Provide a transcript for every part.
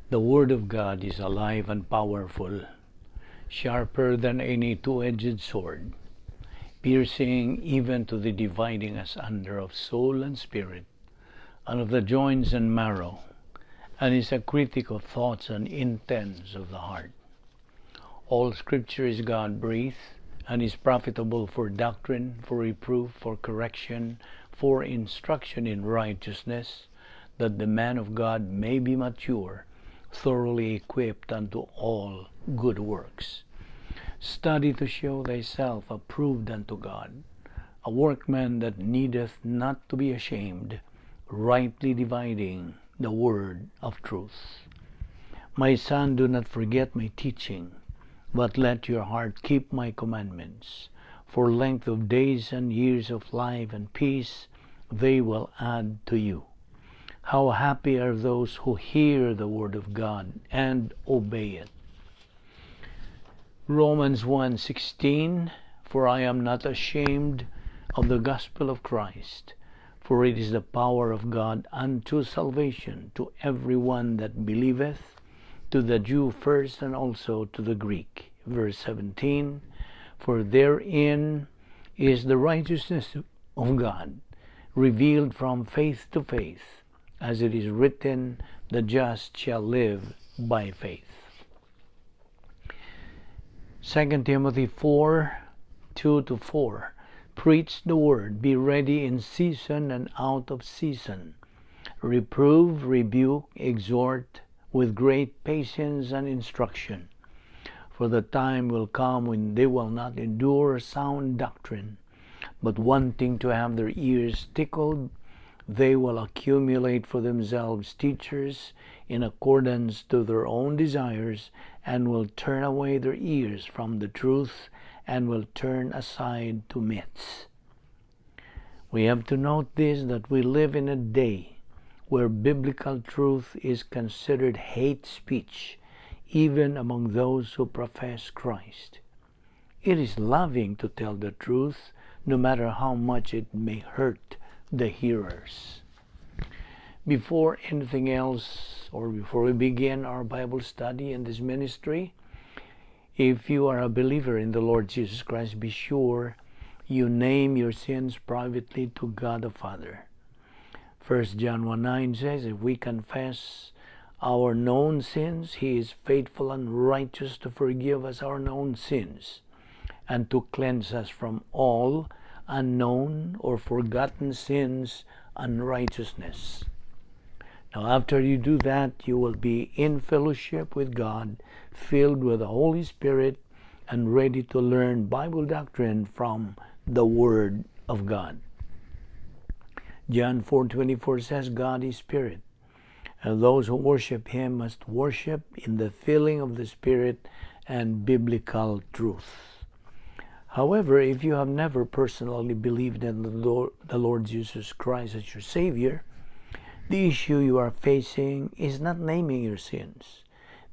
The Word of God is alive and powerful, sharper than any two-edged sword, piercing even to the dividing asunder of soul and spirit, and of the joints and marrow, and is a critic of thoughts and intents of the heart. All Scripture is God-breathed, and is profitable for doctrine, for reproof, for correction, for instruction in righteousness, that the man of God may be mature, thoroughly equipped unto all good works. Study to show thyself approved unto God, a workman that needeth not to be ashamed, rightly dividing the word of truth. My son, do not forget my teaching, but let your heart keep my commandments. For length of days and years of life and peace they will add to you. How happy are those who hear the word of God and obey it. Romans 1:16, for I am not ashamed of the gospel of Christ, for it is the power of God unto salvation to every one that believeth, to the Jew first and also to the Greek. Verse 17, for therein is the righteousness of God, revealed from faith to faith, as it is written, the just shall live by faith. 2 Timothy 4:2-4, preach the word, be ready in season and out of season. Reprove, rebuke, exhort with great patience and instruction. For the time will come when they will not endure sound doctrine, but wanting to have their ears tickled, they will accumulate for themselves teachers in accordance to their own desires, and will turn away their ears from the truth, and will turn aside to myths. We have to note this, that we live in a day where biblical truth is considered hate speech, even among those who profess Christ. It is loving to tell the truth, no matter how much it may hurt the hearers. Before anything else, or before we begin our Bible study in this ministry, if you are a believer in the Lord Jesus Christ, be sure you name your sins privately to God the Father. 1 John 1:9 says, if we confess our known sins, He is faithful and righteous to forgive us our known sins, and to cleanse us from all unknown or forgotten sins and unrighteousness. Now, after you do that, you will be in fellowship with God, filled with the Holy Spirit, and ready to learn Bible doctrine from the Word of God. John 4:24 says, God is Spirit, and those who worship Him must worship in the filling of the Spirit and biblical truth. However, if you have never personally believed in the Lord Jesus Christ as your Savior, the issue you are facing is not naming your sins.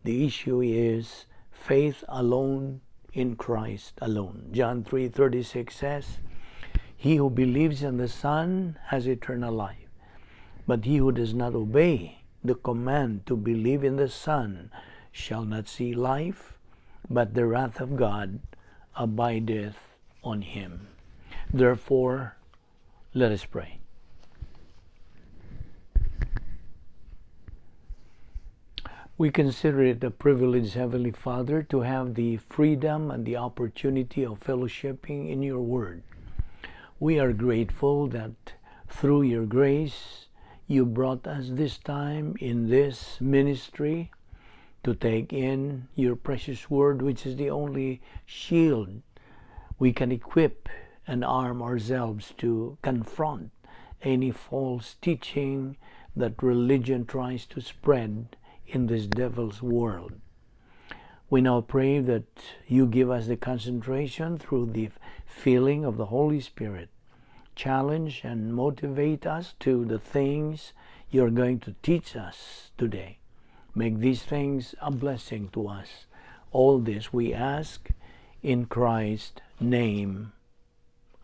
The issue is faith alone in Christ alone. John 3:36 says, he who believes in the Son has eternal life, but he who does not obey the command to believe in the Son shall not see life, but the wrath of God abideth on him. Therefore, let us pray. We consider it a privilege, Heavenly Father, to have the freedom and the opportunity of fellowshipping in your word. We are grateful that through your grace, you brought us this time in this ministry to take in your precious word, which is the only shield we can equip and arm ourselves to confront any false teaching that religion tries to spread in this devil's world. We now pray that you give us the concentration through the filling of the Holy Spirit. Challenge and motivate us to the things you're going to teach us today. Make these things a blessing to us. All this we ask in Christ's name.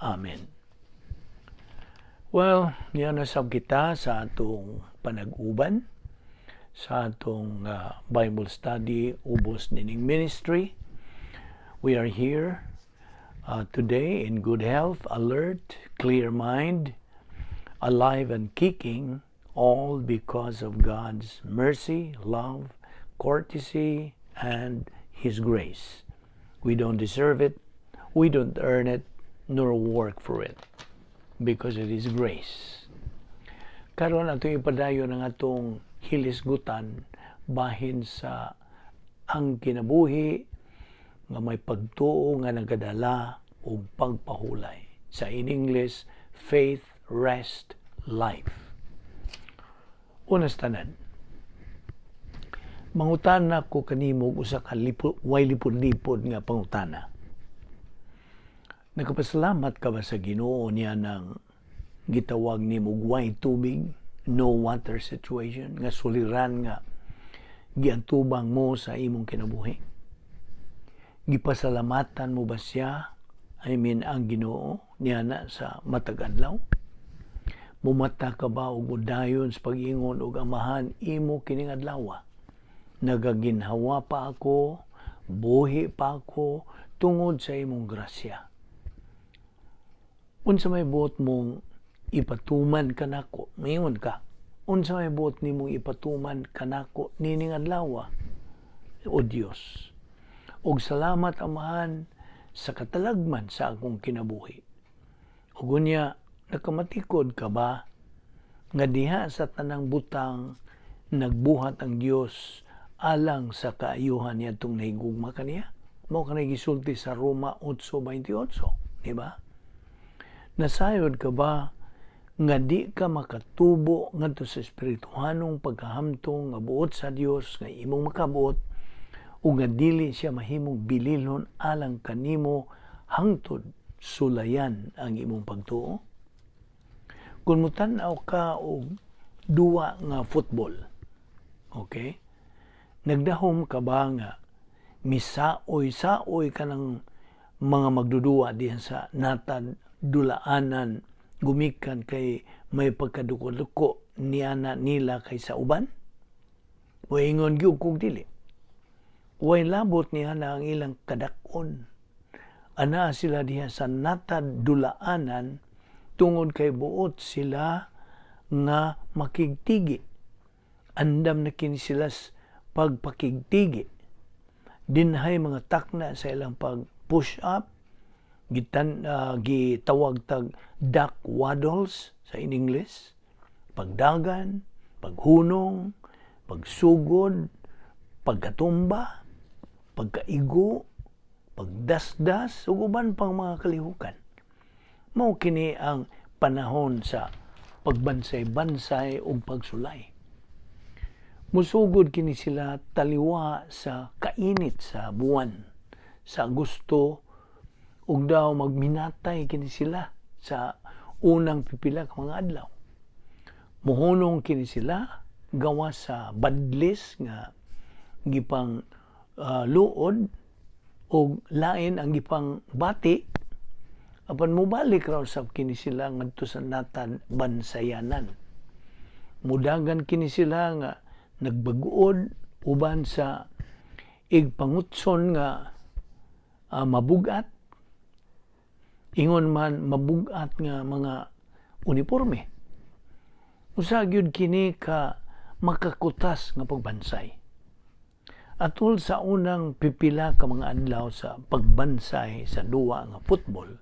Amen. Well, yan nasab kita sa atong panag-uban sa atong Bible study ubos nining ministry. We are here today in good health, alert, clear mind, alive and kicking, all because of God's mercy, love, courtesy, and His grace. We don't deserve it, we don't earn it, nor work for it, because it is grace. Karon atong ipadayon ang atong hilisgutan bahin sa ang kinabuhi nga may pagtuo nga nagadala o pagpahulay. Sa in English, faith, rest, life. Unas tanan, mangutana ko kanimo usa ka way lipod-lipod nga pangutana. Nagapasalamat ka ba sa Ginoo niya ng gitawag ni way tubig, no water situation, nga suliran nga giantubang mo sa imong kinabuhi? Gipasalamatan mo ba siya, ang Ginoo niya na sa matag adlaw? Mumata ka ba og mudayon sa pag-ingon og amahan imo kining adlaw? Nagaginhawa pa ako, buhi pa ako tungod sa imong grasya. Unsa may buot mong ipatuman kanako, mayon ka. Unsa may buot nimong ipatuman kanako nining adlaw, o Dios. Og salamat amahan sa katalagman sa akong kinabuhi. Ug unya nakamatikod ka ba nga diha sa tanang butang nagbuhat ang Dios alang sa kaayuhan niya itong nahigugma kaniya? Mao kanay gisulti sa Roma 8:28, di ba? Nasayod ka ba nga di ka makatubo ngadto sa espirituhanong pagkahamtong nga buot sa Dios nga imong makabuot ug nga dili siya mahimong bililhon alang kanimo hangtod sulayan ang imong pagtuo? Kung mutan-aw ka og duwa nga football, okay? Nagdahom ka ba nga misaoy-saoy ka ng mga magduduwa diyan sa natad dulaanan gumikan kay may pagkaduko-duko niana nila kaysa uban? O ingon gyud kog dili. Way labot niya na ang ilang kadakon. Ana sila diha sa natad dulaanan tungod kay buot sila nga makigtigi. Andam na kini sila pagpakigtigi. Dinhay mga takna sa ilang pag-push up, gitawag tag duck waddles sa in English, pagdagan, paghunong, pagsugod, pagkatumba, pagkaigo, pagdasdas, ug uban pang mga kalihukan. Mao kini ang panahon sa pagbansay-bansay ug pagsulay. Musugod kini sila taliwa sa kainit sa buwan sa Agosto, ug daw magminatay kini sila sa unang pipila ka mga adlaw. Muhunong kini sila gawa sa badlis nga gipang luod o lain ang gipang bati apan mobalik raw sa kini sila ngadto sa natad bansayanan. Mudagan kini sila nga nagbaguod uban sa igpangutson nga mabugat, ingon man mabugat nga mga uniforme. Usa gyud kini ka makakutas nga pagbansay. Atol sa unang pipila ka mga adlaw sa pagbansay sa duwa nga football,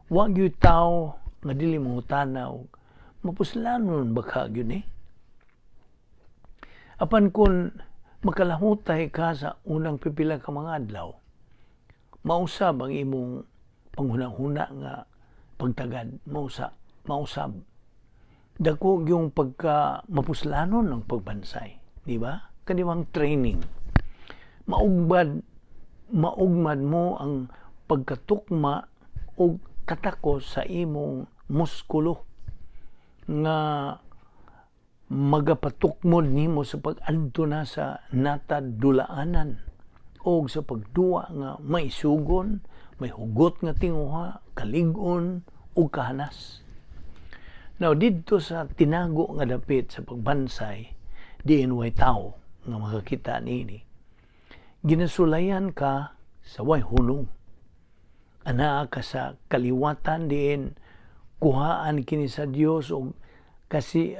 wa gyud tawo nga dili mangutana og mapuslanon baka gyud ni. Apan kun makalahutay ka sa unang pipila ka mga adlaw, mausab ang imong panghuna-huna nga pagtagad, mausab. Dako yung pagka mapuslanon ng pagbansay, di ba? Kaniwang training. Maugmad mo ang pagkatukma o katakos sa imong muskulo nga magapatukmod nimo sa pag-adto na sa natad dulaanan o sa pagduwa nga may sugon, may hugot nga tinguha, kalig-on o kahanas. Now, dito sa tinago nga dapit sa pagbansay, diin way tao nga makakita niini. Ginasulayan ka sa way hunong. Anaa ka sa kaliwatan diin kuhaan kini sa Dios og kasi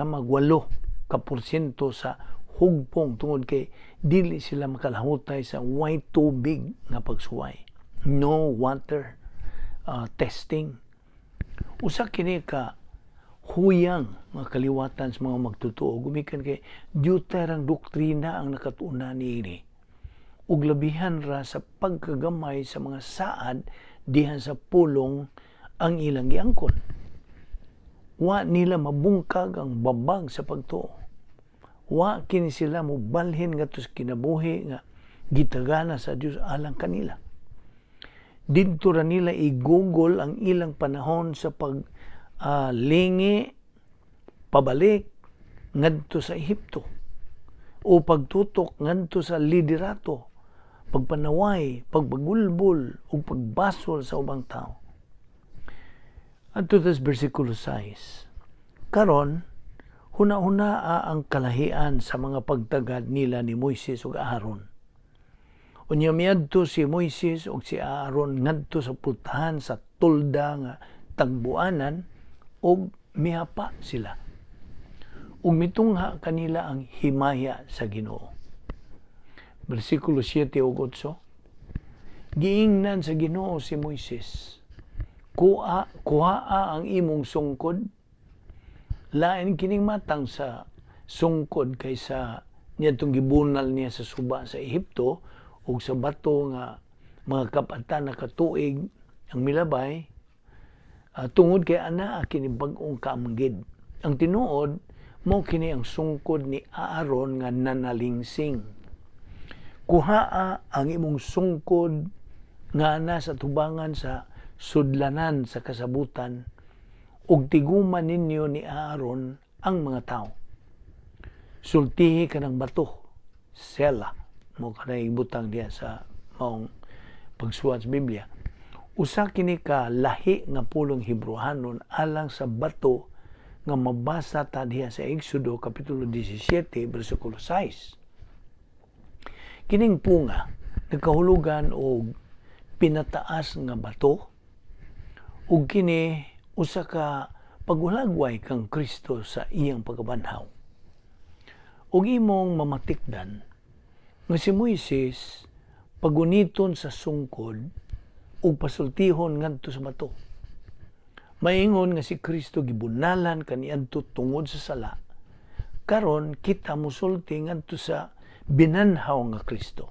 magwalo ka porsyento sa hugpong tungod kay dili sila makalahutay sa way tubig nga pagsuway. No water testing. Usa kini ka huyang nga kaliwatan sa mga magtutuo. Gumikan kay Deuterang doktrina ang nakatuna niini. Ug labihan ra sa pagkagamay sa mga saad dihan sa pulong ang ilang giangkon. Wa nila mabungkag ang babag sa pagtuo. Wa kini sila mobalhin ngadto sa kinabuhi nga gitagana sa Dios alang kanila. Didto ra nila igugol ang ilang panahon sa lingi pabalik ngadto sa Ehipto o pagtutok ngadto sa liderato, pagpanaway, pagbagulbol o pagbasol sa ubang tao. Adto tas bersikulo 6. Karon huna-hunaa ang kalahian sa mga pagtagad nila ni Moises ug Aaron. Unya miadto si Moises ug si Aaron ngadto sa pultahan sa tolda nga tagbuanan ug mihapa sila. Ug mitungha kanila ang himaya sa Ginoo. Bersikulo 7 ug 8. Giingnan sa Ginoo si Moises, kuha ang imong sungkod, lain kining matang sa sungkod kaysa niyadtong gibunal niya sa suba sa Ehipto ug sa bato nga mga kapatan na katuig ang milabay, tungod kay ana kini bag-ong kaamgid. Ang tinuod mao kini ang sungkod ni Aaron nga nanalingsing. Kuhaa ang imong sungkod nga ana sa tubangan sa sudlanan sa kasabutan ug tiguman ninyo ni Aaron ang mga tao. Sultihi ka ng bato, sela, mo kanay ibutang diya sa maong pagsuwat sa Biblia. Usa kini ka lahi nga pulong Hebrehanon alang sa bato nga mabasa ta diha sa Exodo kapitulo 17 bersikulo 6. Kining punga nagkahulugan og pinataas nga bato ug kini usa ka paghulagway kang Kristo sa iyang pagkabanhaw. Ug imong mamatikdan nga si Moises paguniton sa sungkod ug pasultihon ngadto sa bato. Maingon nga si Kristo gibunalan kaniadto tungod sa sala. Karon kita mosulti ngadto sa binanhaw nga Kristo.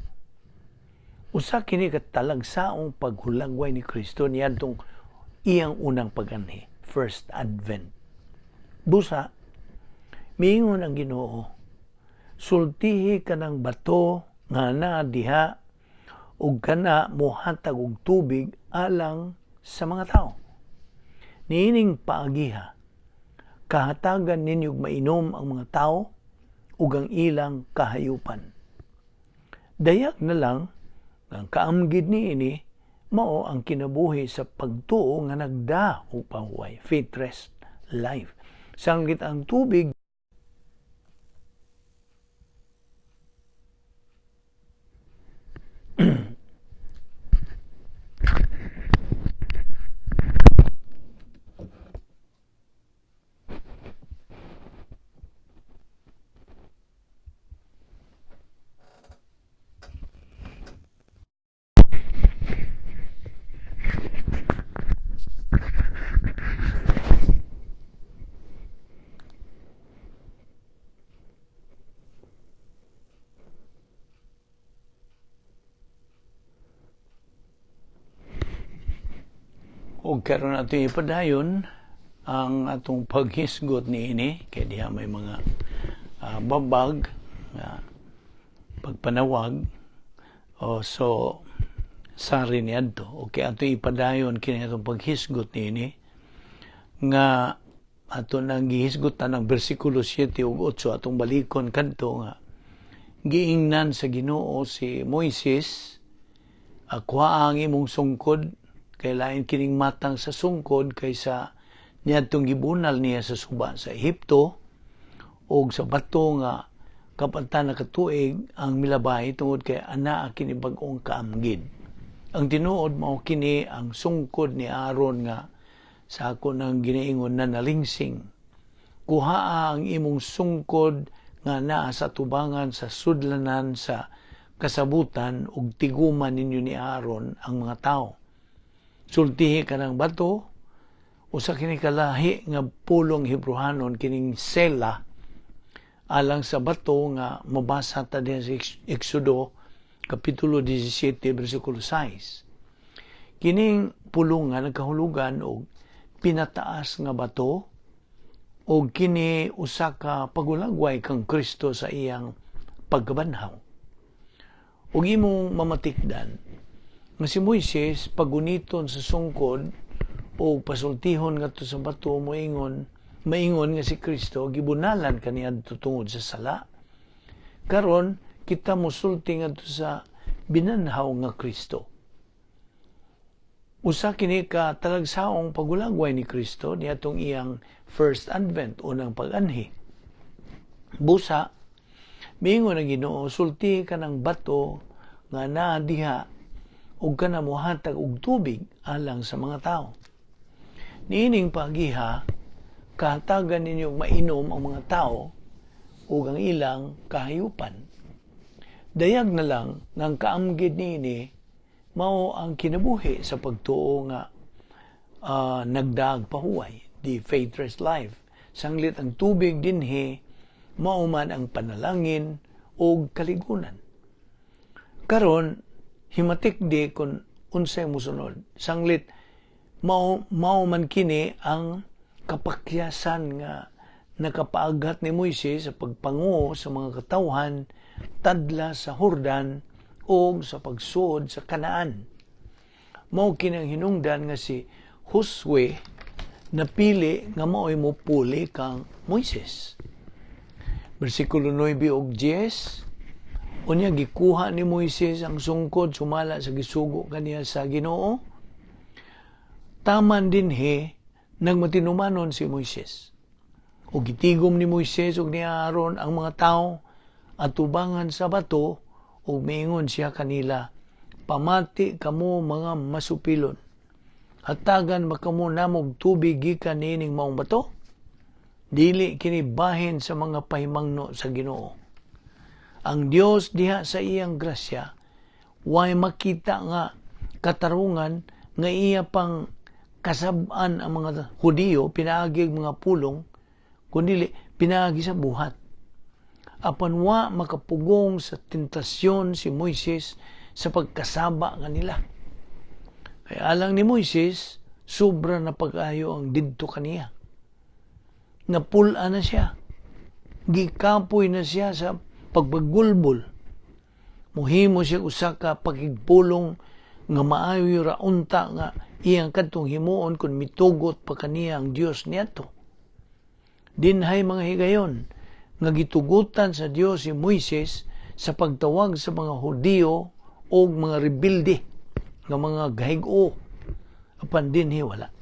Usa kini katalagsaong paghulagway ni Kristo niadtong iyang unang paganhi, first advent. Busa, miingon ang Ginoo, sultihi ka ng bato nga naa diha ug kana mohatag og tubig alang sa mga tao. Niining paagiha, kahatagan ninyog mainom ang mga tao ug ang ilang kahayupan. Dayak na lang ang kaamgid niini mao ang kinabuhi sa pagtuo nga nagda og pahuway, faith rest life. Sanggit ang tubig o karon ato ipadayon ang atong paghisgot niini kay diha may mga babag pagpanawag so sari niadto. Okay, ato ipadayon kini atong paghisgot niini nga ato nang gihisgotan ng bersikulo 7 ug 8 atong balikon kadto nga giingnan sa Ginoo si Moises, kuha ang imong sungkod kay lain kining matang sa sungkod kaysa niadtong gibunal niya sa suba sa Ehipto o sa bato nga kapanta nakatuig ang milabay tungod kay ana kini bag-ong kaamgid. Ang tinuod mao kini ang sungkod ni Aaron nga sa ako nang ginaingon na nalingsing. Kuhaa ang imong sungkod nga naa sa tubangan sa sudlanan sa kasabutan ug tiguman ninyo ni Aaron ang mga tao. Sultihi ka ng bato, usa kini kalahi nga pulong Hebrehanon kining sela alang sa bato nga mabasa ta diha sa Exodo kapitulo 17 bersikulo 6. Kining pulong nga nagkahulugan og pinataas nga bato og kini usa ka pagulagway kang Kristo sa iyang pagkabanhaw. Ug imong mamatikdan nga si Moises paguniton sa sungkod o pasultihon ngadto sa bato maingon nga si Kristo gibunalan kaniya tungod sa sala. Karon kita mosulti ngadto sa binanhaw nga Kristo. Usa kini ka talagsaong pagulagway ni Kristo niadtong iyang first advent, unang pag-anhi. Busa miingon ang Ginoo, sulti ka ng bato nga naa diha ug kana mohatag og tubig alang sa mga tao. Niining pagiha, kahatagan ninyo mainom ang mga tao ug ang ilang kahayupan. Dayag na lang ng kaamgid niini mao ang kinabuhi sa pagtuo nga nagdaag pahuway, the faithless life. Sanglit ang tubig dinhi mao man ang panalangin ug kaligunan. Karon himatik di kung unsay musunod. Sanglit mao man kini ang kapakyasan nga nakapaagat ni Moises sa pagpanguo sa mga katawhan tadla sa Jordan o sa pagsuod sa Kanaan. Mao kini ang hinungdan nga si Josue napili nga mao'y mupuli kang Moises. Bersikulo 9 ug 10, unya gikuha ni Moises ang sungkod sumala sa gisugo kaniya sa Ginoo. Taman dinhi nagmatinumanon si Moises. O gitigom ni Moises ug ni Aaron ang mga tao at tubangan sa bato ug miingon siya kanila, pamati kamo mga masupilon. Hatagan makamo namog tubig gikan nining maong bato. Dili kini bahin sa mga pahimangno sa Ginoo. Ang Dios diha sa iyang grasya way makita nga katarungan nga iya pang kasab-an ang mga Hudiyo pinaagi mga pulong kundi pinaagi sa buhat. Apan wa makapugong sa tentasyon si Moises sa pagkasaba kanila. Kaya alang ni Moises sobra na pag-ayo ang didto kaniya. Napula na siya. Gikapoy na siya sa pagbagulbol. Muhimo siya usa ka pakigpulong nga maayo ra unta nga iyang kadtong himuon kung mitugot pa kaniya ang Dios niadto. Dinhay mga higayon nga gitugutan sa Dios si Moises sa pagtawag sa mga Hudiyo o mga rebelde nga mga gahig-o. Apan dinhi wala.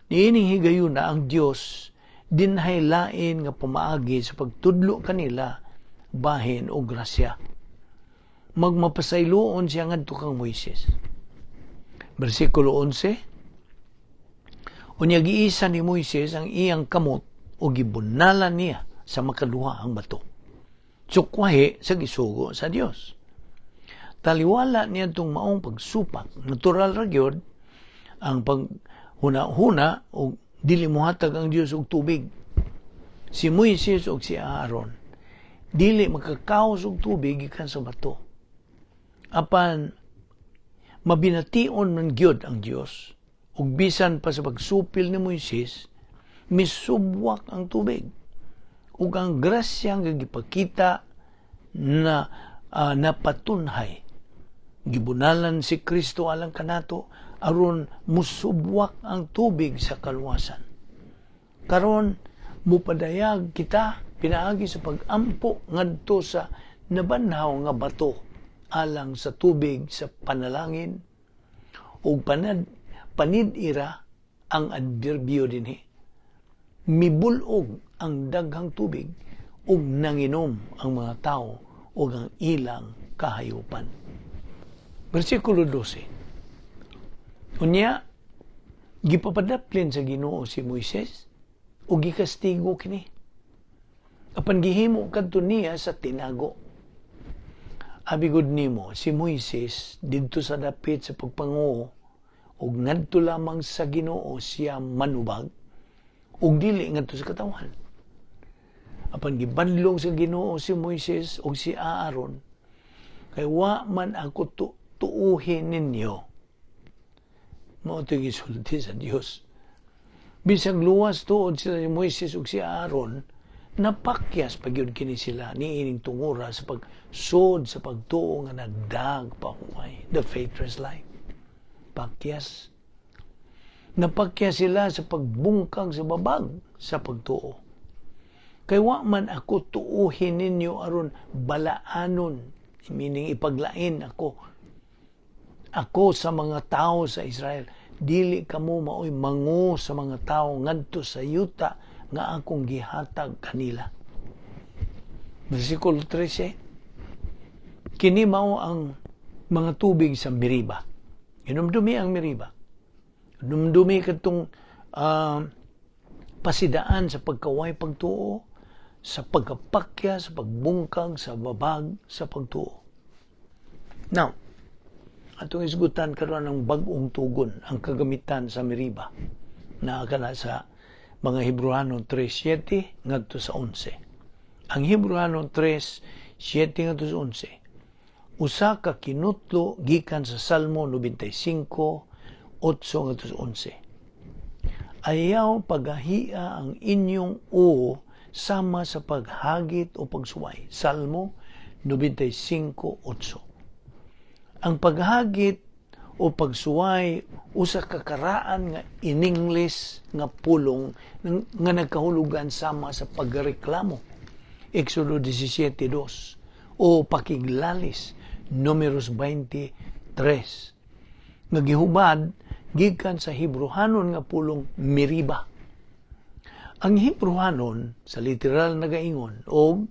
Niining higayon na ang Dios dinhay lain nga pamaagi sa pagtudlo kanila bahin o grasya. Magmapasayloon siya ngadto kang Moises. Bersikulo 11, unya giisa ni Moises ang iyang kamot o gibunalan niya sa makaduha ang bato. Tsukwahe sa gisugo sa Dios. Taliwala niya itong maong pagsupak. Natural ra gyud ang paghuna-huna o dili mohatag ang Dios og tubig. Si Moises o si Aaron dili makakaos og tubig gikan sa bato. Apan mabination man gyud ang Dios ug bisan pa sa pagsupil ni Moises misubwak ang tubig ug ang grasya nga gipakita na napatunhay. Gibunalan si Kristo alang kanato aron musubwak ang tubig sa kaluwasan. Karon mupadayag kita pinaagi sa pag-ampo ngadto sa nabanhaw nga bato alang sa tubig sa panalangin ug panid-ira ang adverbio dinhi. mibulog ang daghang tubig ug nanginom ang mga tao ug ang ilang kahayupan. Versikulo 12. Unya, gipapadaplin sa Ginoo si Moises ug gikastigo kini. Apan gihimo kadto niya sa tinago. Abigod nimo si Moises didto sa dapit sa pagpanguo ug ngadto lamang sa Ginoo siya manubag ug dili ngadto sa katawan. Apan gibadlong sa Ginoo si Moises ug si Aaron, kay wa man ako tuuhin ninyo. Mao to gisulti sa Dios. Bisag luwas tuod sila ni Moises ug si Aaron, napakyas pagyud kini sila niining tungura sa pagsud sa pagtuo nga nagdag pahuway, the faithless life. Pakyas. Napakyas sila sa pagbungkag sa babag sa pagtuo. Kay wa man ako tuuhin ninyo aron balaanon, meaning ipaglain ako sa mga tao sa Israel. Dili kamo maoy mangu sa mga tao ngadto sa yuta nga akong gihatag kanila. Versikulo 13. Kini mao ang mga tubig sa Meriba. Inumdumi ang Meriba. Inumdumi katong pasidaan sa pagkaway pagtuo, sa pagkapakya, sa pagbungkag, sa babag, sa pagtuo. Now, atong isgutan karon ang bag-ong tugon, ang kagamitan sa Meriba na kana sa mga Hebreano 3:7 ngadto sa 11. Ang Hebreano 3:7 ngadto sa 11, usa ka kinutlo gikan sa Salmo 95:8 ngadto sa 11. Ayaw paghahia ang inyong o sama sa paghagit o pagsuway. Salmo 95:8. Ang paghagit o pagsuway usa ka karaan nga in English nga pulong nga nagkahulugan sama sa pagreklamo. Exodo 17:2 o pakiglalis Números 23. Nagihubad gikan sa Hebrehanon nga pulong Meriba. Ang Hebrehanon sa literal nagaingon og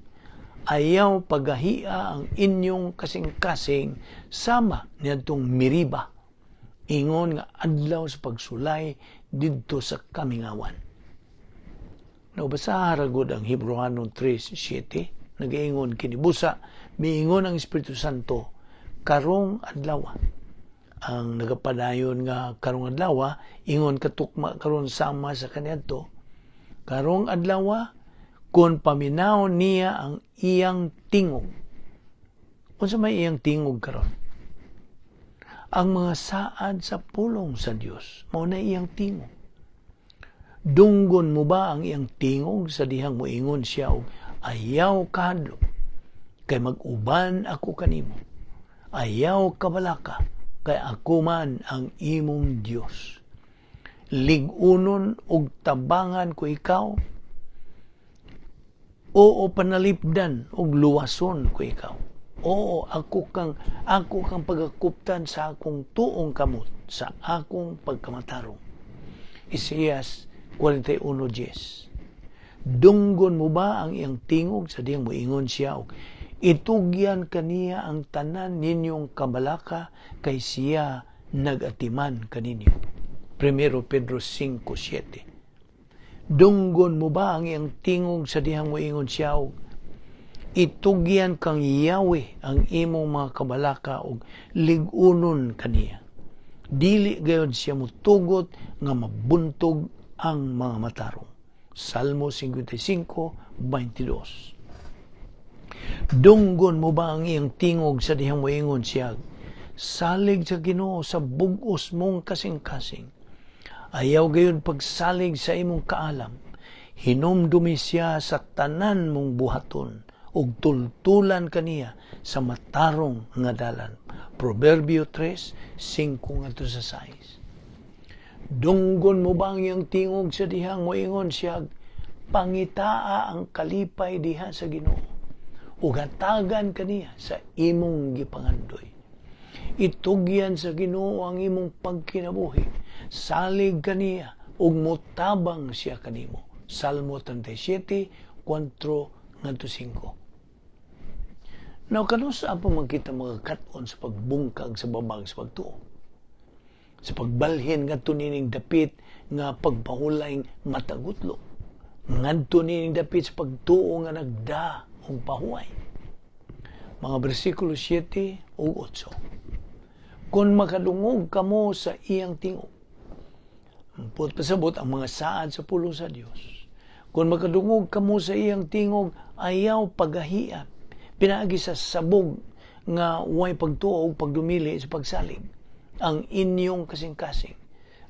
ayaw paghahia ang inyong kasing-kasing sama niadtong Meriba, ingon nga adlaw sa pagsulay didto sa kamingawan. Nabasa haragod ang Hebrehanon 3:7, nagaingon kini busa miingon ang Espiritu Santo karong adlaw. Ang nagapadayon nga karong adlaw ingon katukma karon sama sa kaniadto. Karong adlaw kung paminaw niya ang iyang tingog. Unsa may iyang tingog karon? Ang mga saad sa pulong sa Dios mao na iyang tingog. Dunggon mo ba ang iyang tingog sa dihang moingon siya og ayaw kahadlok kay mag-uban ako kanimo. Ayaw kabalaka kay ako man ang imong Dios. Ligunon og tabangan ko ikaw, oo panalipdan og luwason ko ikaw. Oo ako kang pagakuptan sa akong tuong kamot, sa akong pagkamatarong. Isaias 41:10. Dunggon mo ba ang iyang tingog sa diyang moingon siya og itugyan kaniya ang tanan ninyong kabalaka kay siya nagatiman kaninyo. 1 Pedro 5:7. Dunggon mo ba ang iyang tingog sa dihang moingon siya og itugyan kang Yahweh ang imong mga kabalaka og ligunon kaniya. Dili gayon siya mutugot nga mabuntog ang mga matarong. Salmo 55:22. Dunggon mo ba ang iyang tingog sa dihang moingon siya salig sa Ginoo sa bug-os mong kasing-kasing. Ayaw gayon pagsalig sa imong kaalam. Hinumdumi siya sa tanan mong buhaton ug tultulan kaniya sa matarong nga dalan. Proverbio 3:5-6. Dunggon mo ba ang iyang tingog sa dihang moingon siya pangitaa ang kalipay diha sa Ginoo ug hatagan kaniya sa imong gipangandoy. Itugyan sa Ginoo ang imong pagkinabuhi. Salig kaniya ug motabang siya kanimo. Salmo 37, 4 ngadto 5. Now, kanus apa man kita magkaton sa pagbungkag sa babag sa pagtuo? Sa pagbalhin ngadto nining dapit nga pagpahulaing matagutlo. Ngadto nining dapit sa pagtuo nga nagda og pahuway. Mga bersikulo 7 ug 8. Kung makadungog kamo sa iyang tingog, pasabot ang mga saad sa pulong sa Dios. Kung makadungog kamo sa iyang tingog, ayaw pagahiyap, pinaagi sa sabog nga way pagtuo ug pagdumili sa pagsalig ang inyong kasing-kasing.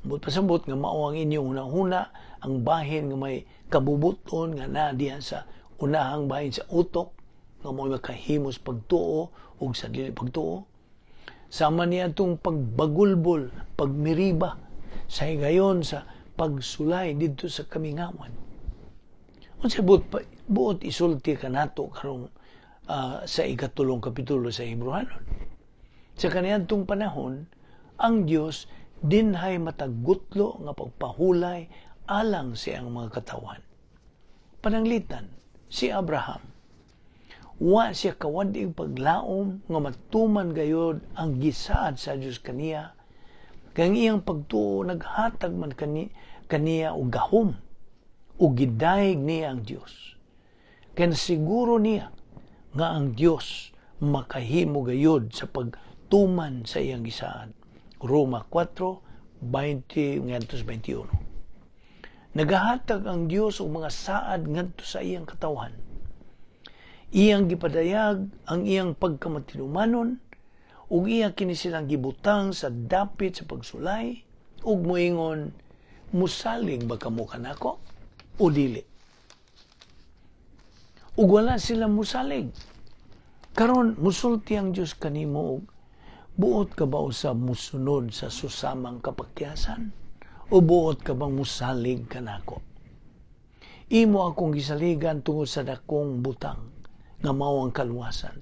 Pasabot nga mao ang inyong hunahuna, ang bahin nga may kabubuton nga na diha sa unahang bahin sa utok nga mo'y makahimos pagtuo ug sa dili pagtuo. Sama niya itong pagbagulbol, pagmiriba, sa higayon sa pagsulay dito sa kamingawan. Unsay buot isulti ka nato karong sa ikatulong kapitulo sa Hebrehanon. Sa kaniyadtong panahon, ang Dios dinhay matagutlo nga pagpahulay alang sa iyang mga katawan. Pananglitan, si Abraham, wa siya kawadig paglaom nga matuman gayod ang gisaad sa Dios kaniya, kang iyang pagtuo naghatag man kaniya og gahom ug gidayeg niya ang Dios. Kaya siguro niya nga ang Dios makahimo gayod sa pagtuman sa iyang gisaad. Roma 4:20-21. Nagahatag ang Dios og mga saad ngadto sa iyang katawan. Iyang gipadayag ang iyang pagkamatinumanon ug iya kini silang gibutang sa dapit sa pagsulay ug moingon, musalig ba kamo kanako o dili? Ug wala sila musalig. Karon musulti ang Dios kanimo og buot ka ba sa musunod sa susamang kapakyasan o buot ka bang musalig kanako? Imo akong gisaligan tungod sa dakong butang nga mao ang kaluwasan.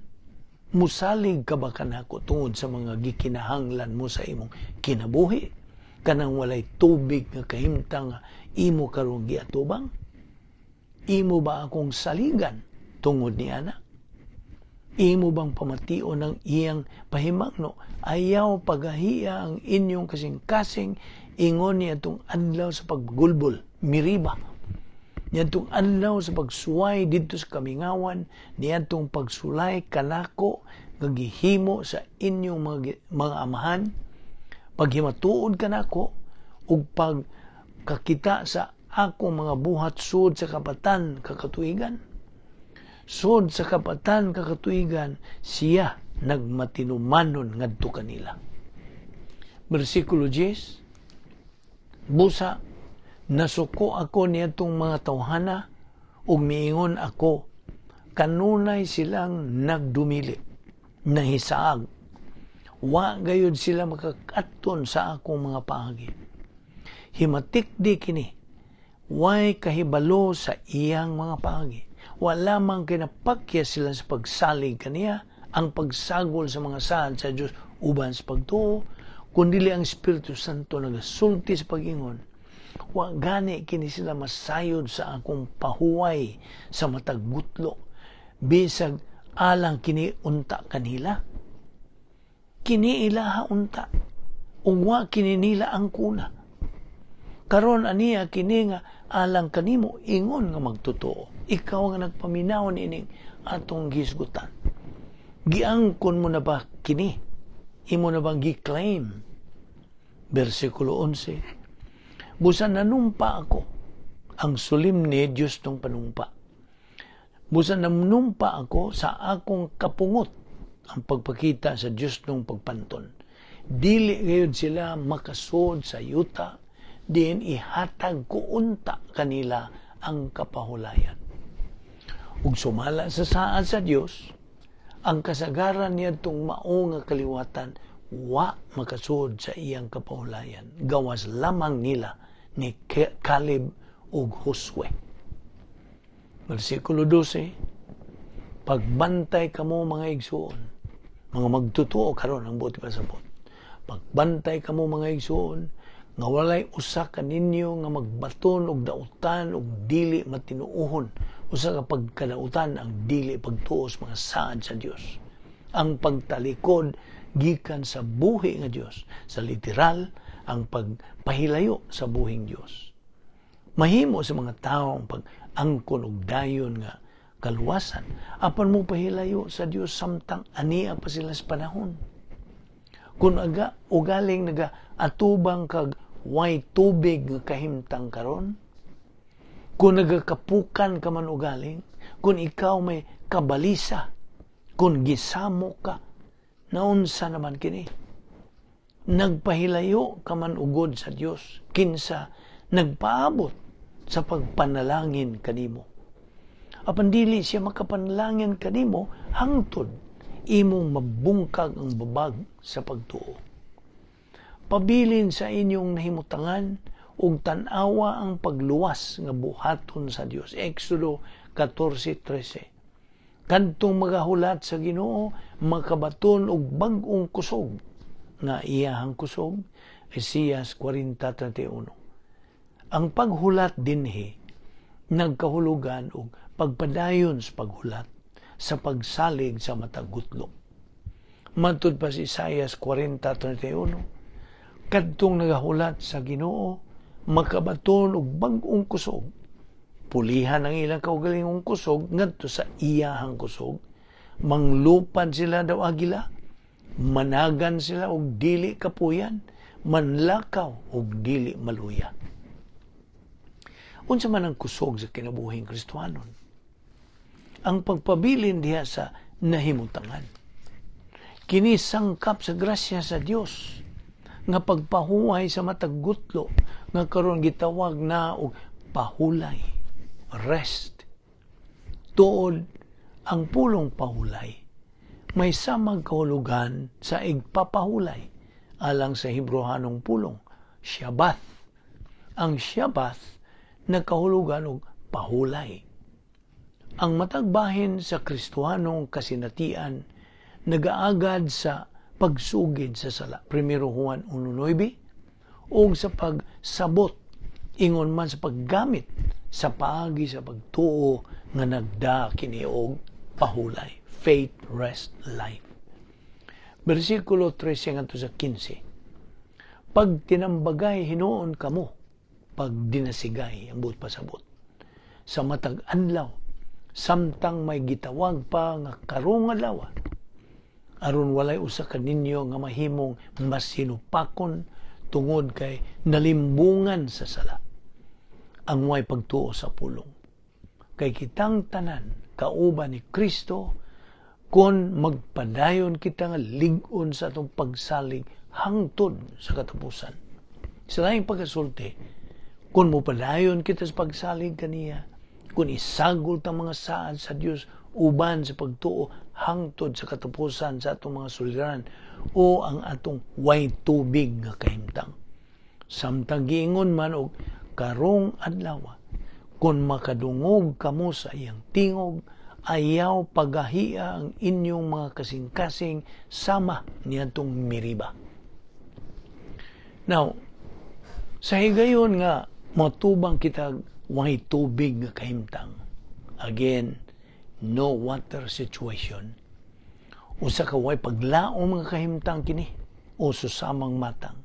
Musalig ka ba kanako tungod sa mga gikinahanglan mo sa imong kinabuhi? Kanang walay tubig nga kahimtang imo karon giatubang? Imo ba akong saligan tungod ni ana? Imo bang pamation ng iyang pahimangno? Ayaw pagahiya ang inyong kasing-kasing ingon niya itong adlaw sa paggulbol, miriba. Niya itong adlaw sa pagsuway dito sa kamingawan, niya itong pagsulay kanako gagihimo sa inyong mga amahan, paghimatuod kanako ug pagkakita sa akong mga buhat sud sa kapatan kakatuigan. Sud sa kapatan kakatuigan, siya nagmatinumanon ngadto kanila. Bersikulo 10, busa, nasuko ako niyatong mga tawhana ug miingon ako, kanunay silang nagdumili, nahisaag. Wa gayud sila makakaton sa akong mga paagi. Himatik di kini, way kahibalo sa iyang mga paagi. Wala mang kinapakya sila sa pagsalig kaniya, ang pagsagol sa mga sahad sa Diyos uban sa pagtuo, kundili ang Espiritu Santo nagasulti sa pag-ingon. Wa gani kini sila masayod sa akong pahuway sa matagutlo, bisag alang kini unta kanila. Kini ilaha unta, ug wa kini nila ang kuna. Karon aniya kini nga alang kanimo ingon nga magtotoo. Ikaw nga nagpaminaw ining atong gisgutan. Giangkon mo na ba kini? Imo na bang gi-claim? Bersikulo 11. Busan nanumpa ako ang solemne Diyos tong panumpa. Busan nanumpa ako sa akong kapungot ang pagpakita sa Diyos tong pagpanton. Dili gayud sila makasod sa yuta, din ihatag ko unta kanila ang kapahulayan. Ug sumala sa saad sa Dios, ang kasagaran niya itong mao nga kaliwatan, wa makasud sa iyang kapahulayan. Gawas lamang nila ni Caleb ug Josue. Versikulo 12, pagbantay kamo mga igsuon, mga magtutuo karon ang buti pasabot. Pagbantay kamo mga igsuon, nga walay usa ka ninyo nga magbaton og dautan og dili matinuohon, usa ka pagkadautan ang dili pagtuos mga saad sa Dios. Ang pagtalikod gikan sa buhi nga Dios, sa literal ang pagpahilayo sa buhing Dios. Mahimo sa mga tawo ang pag-angkon og dayon nga kaluwasan apan mo pahilayo sa Dios samtang ania pa sila sa panahon. Kung ugaling naga-atubang kag way tubig nga kahimtang karon, kung nagakapukan ka man ugaling, kung ikaw may kabalisa, kung gisamo ka, naunsa naman kini. Nagpahilayo ka man ugod sa Dios, kinsa nagpaabot sa pagpanalangin kanimo. Apan dili siya makapanalangin kanimo hangtod imong mabungkag ang babag sa pagtuo. Pabilin sa inyong nahimutangan ug tan-awa ang pagluwas nga buhaton sa Dios. Exodo 14:13. Kadtong magahulat sa Ginoo, makabaton og bag-ong kusog nga iyahang kusog. Isaias 40:31. Ang paghulat dinhi nagkahulugan og pagpadayon sa paghulat sa pagsalig sa matag gutlo. Matud pa si Isaias 40:31. Kadtong nagahulat sa Ginoo, makabaton og bag-ong kusog. Pulihan ang ilang kaugalingong kusog ngadto sa iyahang kusog. Manglupad sila daw agila, managan sila og dili kapuyan, manlakaw og dili maluya. Unsa man ang kusog sa kinabuhing Kristiyanon? Ang pagpabilin diha sa nahimutangan. Kini sangkap sa grasya sa Dios nga pagpahuway sa matag gutlo nga karon gitawag na og pahulay, rest. Tuod ang pulong pahulay may samang kahulugan sa igpapahulay alang sa Hebrehanong pulong, Shabbath. Ang Shabbath nagkahulugan og pahulay. Ang matagbahin sa Kristiyanong kasinatian nagaagad sa pagsugid sa sala. 1 Juan 1:9 o sa pagsabot ingon man sa paggamit sa paagi sa pagtuo nga nagda kini og pahulay. Faith, rest, life. Versikulo 13 ngadto sa 15. Pag tinambagay hinuon kamo, pag dinasigay ang buot pasabot. Sa matag adlaw, samtang may gitawag pa nga karong adlaw, aron walay usa ka ninyo nga mahimong masinupakon tungod kay nalimbungan sa sala. Ang way pagtuo sa pulong. Kay kitang tanan kauban ni Kristo kon magpadayon kita nga lig-on sa atong pagsalig hangtod sa katapusan. Sa laing pagkasulti, kung mupadayon kita sa pagsalig kaniya, kung isagol ta mga saad sa Dios uban sa pagtuo hangtod sa katapusan sa atong mga suliran o ang atong way tubig nga kahimtang. Samtang giingon man og karong adlaw, kung makadungog kamo sa iyang tingog, ayaw pagahia ang inyong mga kasing-kasing sama niyadtong miriba. Now, sa higayon nga matubang kita way tubig nga kahimtang. Again, no water situation. Usa ka way paglaom nga kahimtang kini o susamang matang.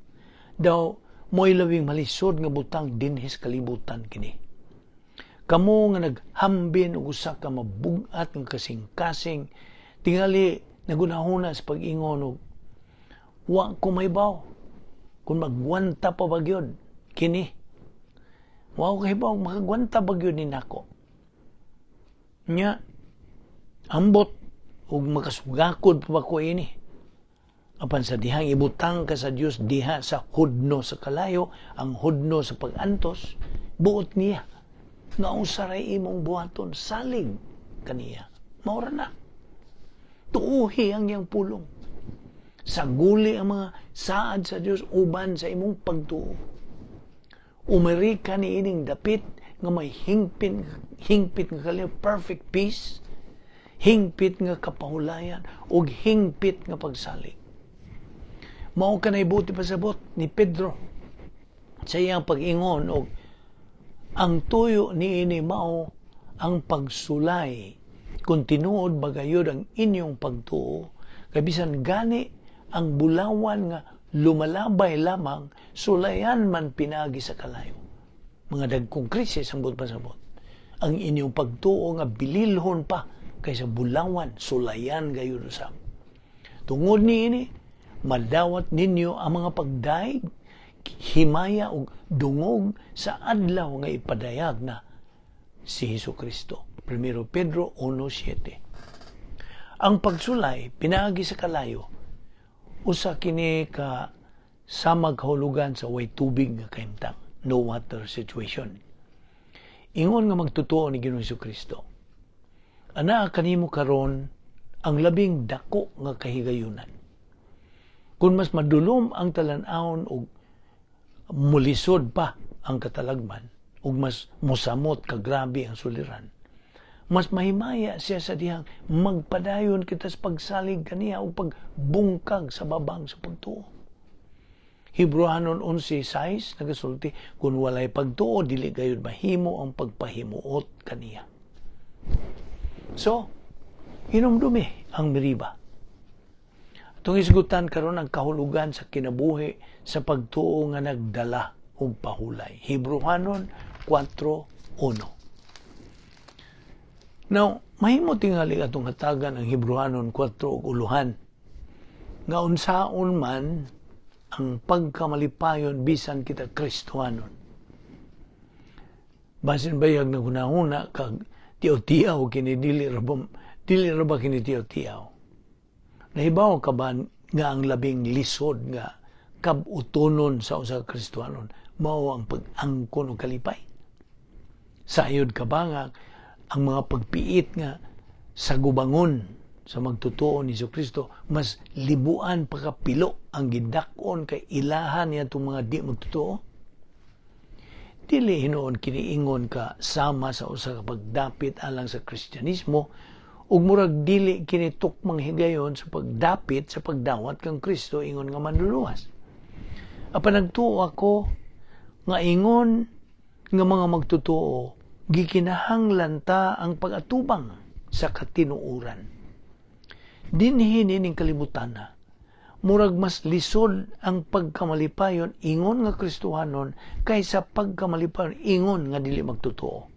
Daw mo'y labing malisod nga butang dinhis kalibutan kini. Kamo nga naghambin og usa ka mabugat nga kasing-kasing tingali nagunahuna sa pag-ingon og wa ko maybaw kung magwanta pa ba gyud kini. Wa ko hibaw makagwanta ba gyud ni nako. Nya ambot ug makasugakod pa ba ko ini. Apan sa dihang ibutang ka sa Dios diha sa hudno sa kalayo, ang hudno sa pagantos, buot niya nga usaray imong buhaton salig kaniya. Maura na. Tuuhi ang iyang pulong. Saguli ang mga saad sa Dios uban sa imong pagtuo. Umiri ka ni ining dapit nga may hingpit nga kalayo, perfect peace, hingpit nga kapahulayan ug hingpit nga pagsalig. Mao ka naibuti pasabot ni Pedro sa iyang pag-ingon og ang tuyo niini mao ang pagsulay kung tinuod bagayod ang inyong pagtuo kay bisan gani ang bulawan nga lumalabay lamang sulayan man pinagi sa kalayo. Mga dagkong krisis ang pasabot. Ang inyong pagtuo nga bililhon pa kaysa bulawan sulayan gayud usab. Tungod niini madawat ninyo ang mga pagdaig, himaya ug dungog sa adlaw nga ipadayag na si Hesukristo. 1 Pedro 1:7. Ang pagsulay pinaagi sa kalayo usa kini ka samag kahulugan sa way tubig nga kahimtang, no water situation. Ingon nga magtotoo ni Ginoong Hesukristo. Ana kanimo karon ang labing dako nga kahigayunan. Kung mas madulom ang talan-awon og mulisod pa ang katalagman ug mas musamot kagrabe ang suliran, mas mahimaya siya sa dihang magpadayon kita sa pagsalig kaniya o pagbungkag sa babang sa pagtuo. Hebreanon 11:6 nagasulti, kung walay pagtuo, dili gayud mahimo ang pagpahimuot kaniya. So, hinumdumi ang meriba. Itong isgutan karon ang kahulugan sa kinabuhi sa pagtuo nga nagdala og pahulay. Hebreanon 4:1. Now, mahimo tingali atong hatagan ang Hebreanon 4 ug uluhan nga unsaon man ang pagkamalipayon bisan kita Kristohanon. Basin bayag na hunahuna kag tiyaw-tiyaw kini dili ra ba kini tiyaw-tiyaw. Nahibaw ka ba nga ang labing lisod nga kabutonon sa usa ka Kristohanon mao ang pag-angkon og kalipay? Sayod ka ba nga ang mga pagpiit nga sa gubangon sa magtutuo ni Jesucristo mas libuan pa kapilo ang gidakon kay ilahan niya itong mga di magtutuo? Dili hinoon kiniingon ka sama sa usa ka pagdapit alang sa Kristyanismo ug murag dili kini tukmang higayon sa pagdapit sa pagdawat kang Kristo ingon nga manluluwas. Apan nagtuo ako nga ingon nga mga magtutuo gikinahanglan ta ang pag-atubang sa katinuuran. Dinhi ning kalibutan na murag mas lisod ang pagkamalipayon ingon nga Kristohanon kaysa pagkamalipayon ingon nga dili magtutuo.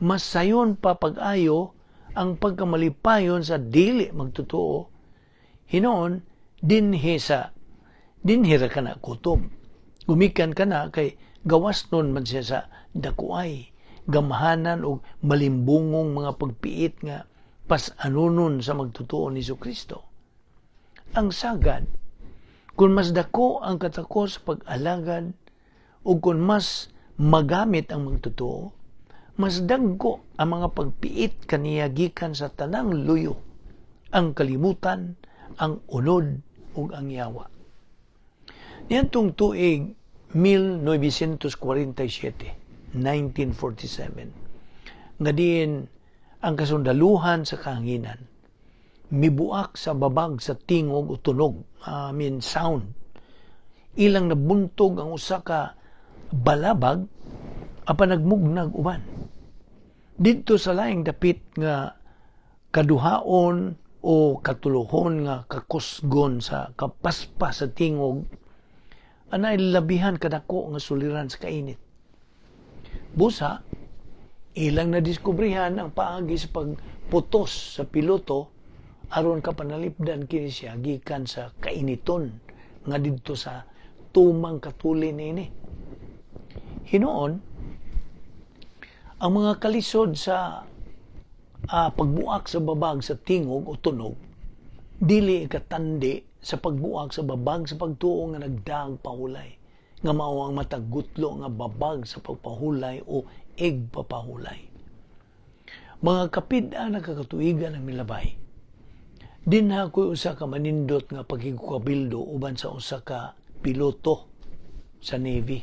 Mas sayon pa pag-ayo ang pagkamalipayon sa dili magtutuo hinoon dinhi ra kana kutob. Gumikan kana kay gawas nun man siya sa dakuay, gamahanan o malimbungong mga pagpiit nga pas-anunon sa magtutuo ni Jesucristo. Ang sagad, kung mas dako ang katako sa pag-alagad o kung mas magamit ang magtutuo, mas dagko ang mga pagpiit kaniya gikan sa tanang luyo, ang kalimutan, ang unod ug ang yawa. Niyantong tuig 1947, 1947, nga diin ang kasundaluhan sa kahanginan mibuak sa babag sa tingog o tunog, sound. Ilang nabuntog ang usa ka balabag apan nagmugnag uban. Dito sa laing dapit nga kaduhaon o katulohon nga kakusgon sa kapaspas sa tingog, anay labihan kadako nga suliran sa kainit. Busa, ilang nadiskubrihan ang paagi sa pagputos sa piloto aron ka panalipdan kini siya gikan sa kainiton nga didto sa tumang katulin ini. Hinoon, ang mga kalisod sa pagbuak sa babag sa tingog o tunog dili katandi sa pagbuak sa babag sa pagtuo nga nagdaag pahulay nga mao ang matagutlo nga babag sa pagpahulay o egpapahulay. Mga kapid-an na kakatuigan ng milabay, dinha ko'y usa ka manindot nga pagkikabildo uban sa usa ka piloto sa Navy.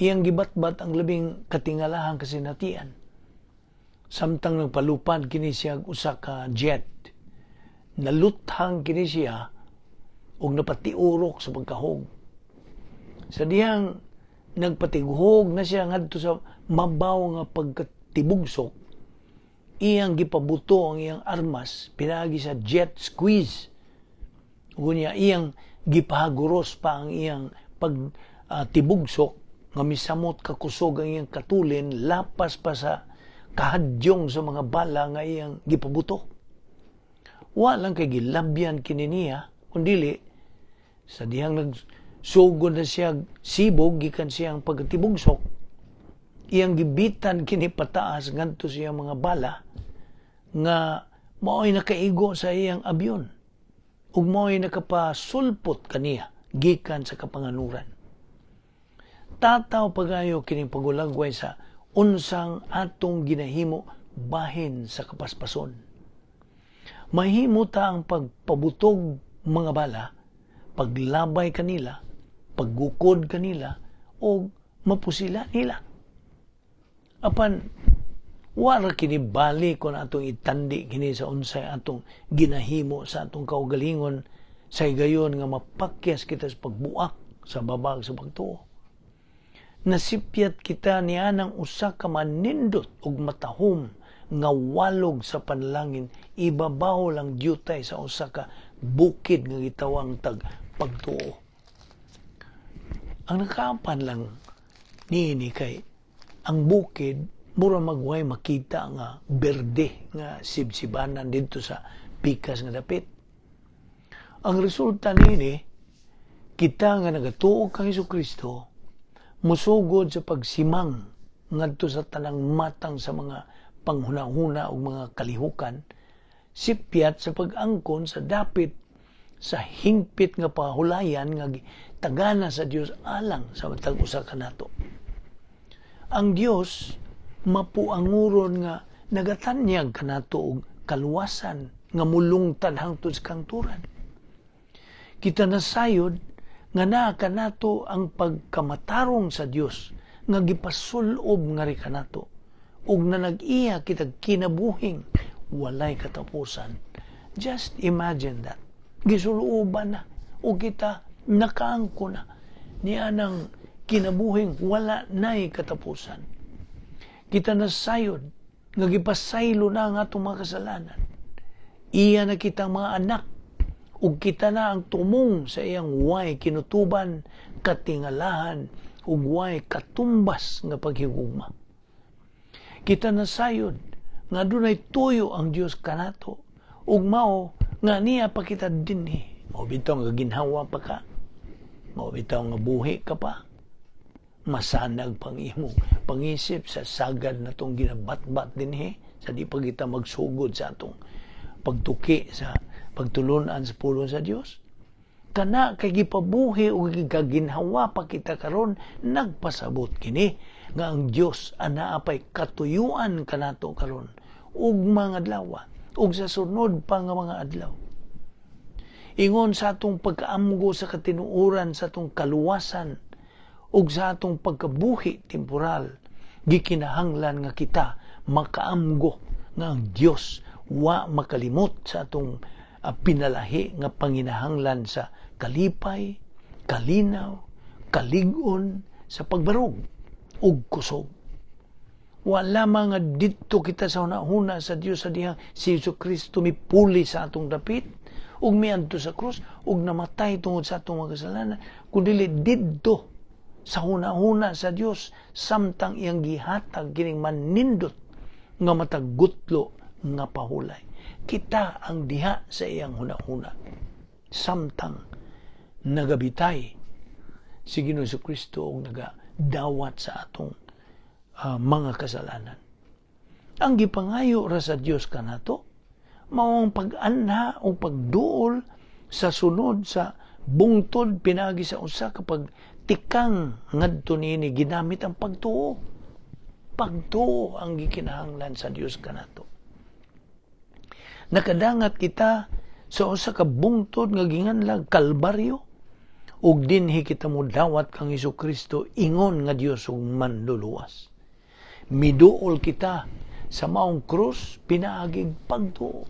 Iyang gibatbat ang labing katingalahang kasinatian. Samtang nagpalupad kini siya usa ka jet, naluthang kini siya og napatiurok sa pagkahog. Sa dihang nagpatiguhog na siya ngadto sa mabaw nga pagkatibugsok, iyang gipabuto ang iyang armas pinagi sa jet squeeze. Unya iyang gipahaguros pa ang iyang pagtibugsok nga misamot kakusog ang iyang katulin lapas pa sa kahadyong sa mga bala nga iyang gipabuto. Walang kay gilabyan kini niya kundili sa dihang nagsugod na siya sibog gikan siyang pagtibugsok, iyang gibitan kini pataas ngadto siya mga bala nga mao'y nakaigo sa iyang abyon ug mao'y nakapasulpot kaniya gikan sa kapanganuran. Tataw pagayo kining pagulagway sa unsang atong ginahimo bahin sa kapaspason. Mahimo ta ang pagpabutog mga bala, paglabay kanila, paggukod kanila, o mapusila nila. Apan, wala kini bali kung atong itandi kini sa unsay atong ginahimo sa atong kaugalingon sa gayon nga mapakyas kita sa pagbuak sa babag sa pagtuo. Nasipyat kita niya ng usa ka manindot ug matahom nga walog sa panlangin, ibabaw lang dyutay sa usa ka bukid nga gitawang tag pagtuo. Ang nakaapan lang niini kay ang bukid mura magway makita nga berde nga sibsibanan dito sa pikas nga dapit. Ang resulta niini kita nga nagatuo kang Hesukristo musugod sa pagsimang ngadto sa tanang matang sa mga panghuna-huna o mga kalihukan, sipyat sa pag-angkon sa dapit sa hingpit nga pahulayan nga tagana sa Dios alang sa matag usa kanato. Ang Dios mapuanguron nga nagatanyag kanato og kaluwasan nga mulungtad hangtod sa kangturan. Kita nasayod nga naa kanato ang pagkamatarong sa Dios nga gipasulob nga ri kanato ug na nag-iya kitag kinabuhing walay katapusan. Just imagine that. Gisuluoban na o kita nakaangko na niya ng kinabuhing wala na'y katapusan. Kita nasayod nga gipasaylo na ang atong mga kasalanan. Iya na kitang mga anak ug kita na ang tumong sa iyang way kinutuban, katingalahan ug way katumbas nga paghigugma. Kita nasayod nga dunay tuyo ang Dios kanato ug mao nga niya pa kita dinhi. Mao bitaw nga ginhawa pa ka, mao bitaw nga buhi ka pa, masanag pang imong pangisip sa sagad na tong ginabatbat dinhi sa di pa kita magsugod sa atong pagtuki sa pagtulunan sa pulong sa Dios. Kana kay gipabuhi o gigaginhawa pa kita karon, nagpasabot kini nga ang Dios anaa pay katuyuan kanato karon ug mga adlaw ug sa sunod pa nga mga adlaw. Ingon sa atong pagkaamgo sa katinuoran sa atong kaluwasan ug sa atong pagkabuhi temporal, gikinahanglan nga kita makaamgo nga ang Dios wa makalimot sa atong pinalahi nga panginahanglan sa kalipay, kalinaw, kalig-on sa pagbarog ug kusog. Wa lamang nga didto kita sa hunahuna sa Dios sa dihang si Hesukristo mipuli sa atong dapit ug miadto sa krus ug namatay tungod sa atong mga kasalanan, kundi didto sa hunahuna sa Dios samtang iyang gihatag kining manindot nga matagutlo nga pahulay. Kita ang diha sa iyang hunahuna samtang nagabitay si Ginoong Hesukristo ug nagadawat sa atong mga kasalanan. Ang gipangayo ra sa Dios kanato mao ang pag-anha o pagduol sa sunod sa bungtod pinagi sa usa ka pagtikang ngadto niini ginamit ang pagtuo. Pagtuo ang gikinahanglan sa Dios kanato. Nakadangat kita sa usa ka bungtod nga ginganlag Kalbaryo ug dinhi kita modawat kang Hesukristo ingon nga Dios ug manluluwas. Miduol kita sa maong krus pinaaging pagtuo.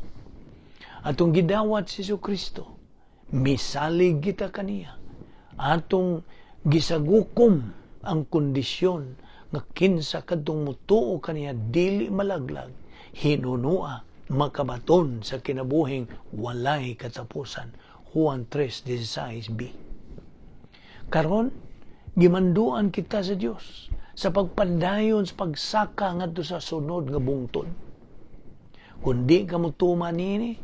Atong gidawat si Hesukristo, misalig kita kaniya. Atong gisagukom ang kondisyon nga kinsa kadtong mutuo kaniya dili malaglag, hinunua makabaton sa kinabuhing walay katapusan. Juan 3:16b. Karon gimanduan kita sa Dios sa pagpadayon sa pagsaka ngadto sa sunod nga bungtod. Kung di ka mutuman nini,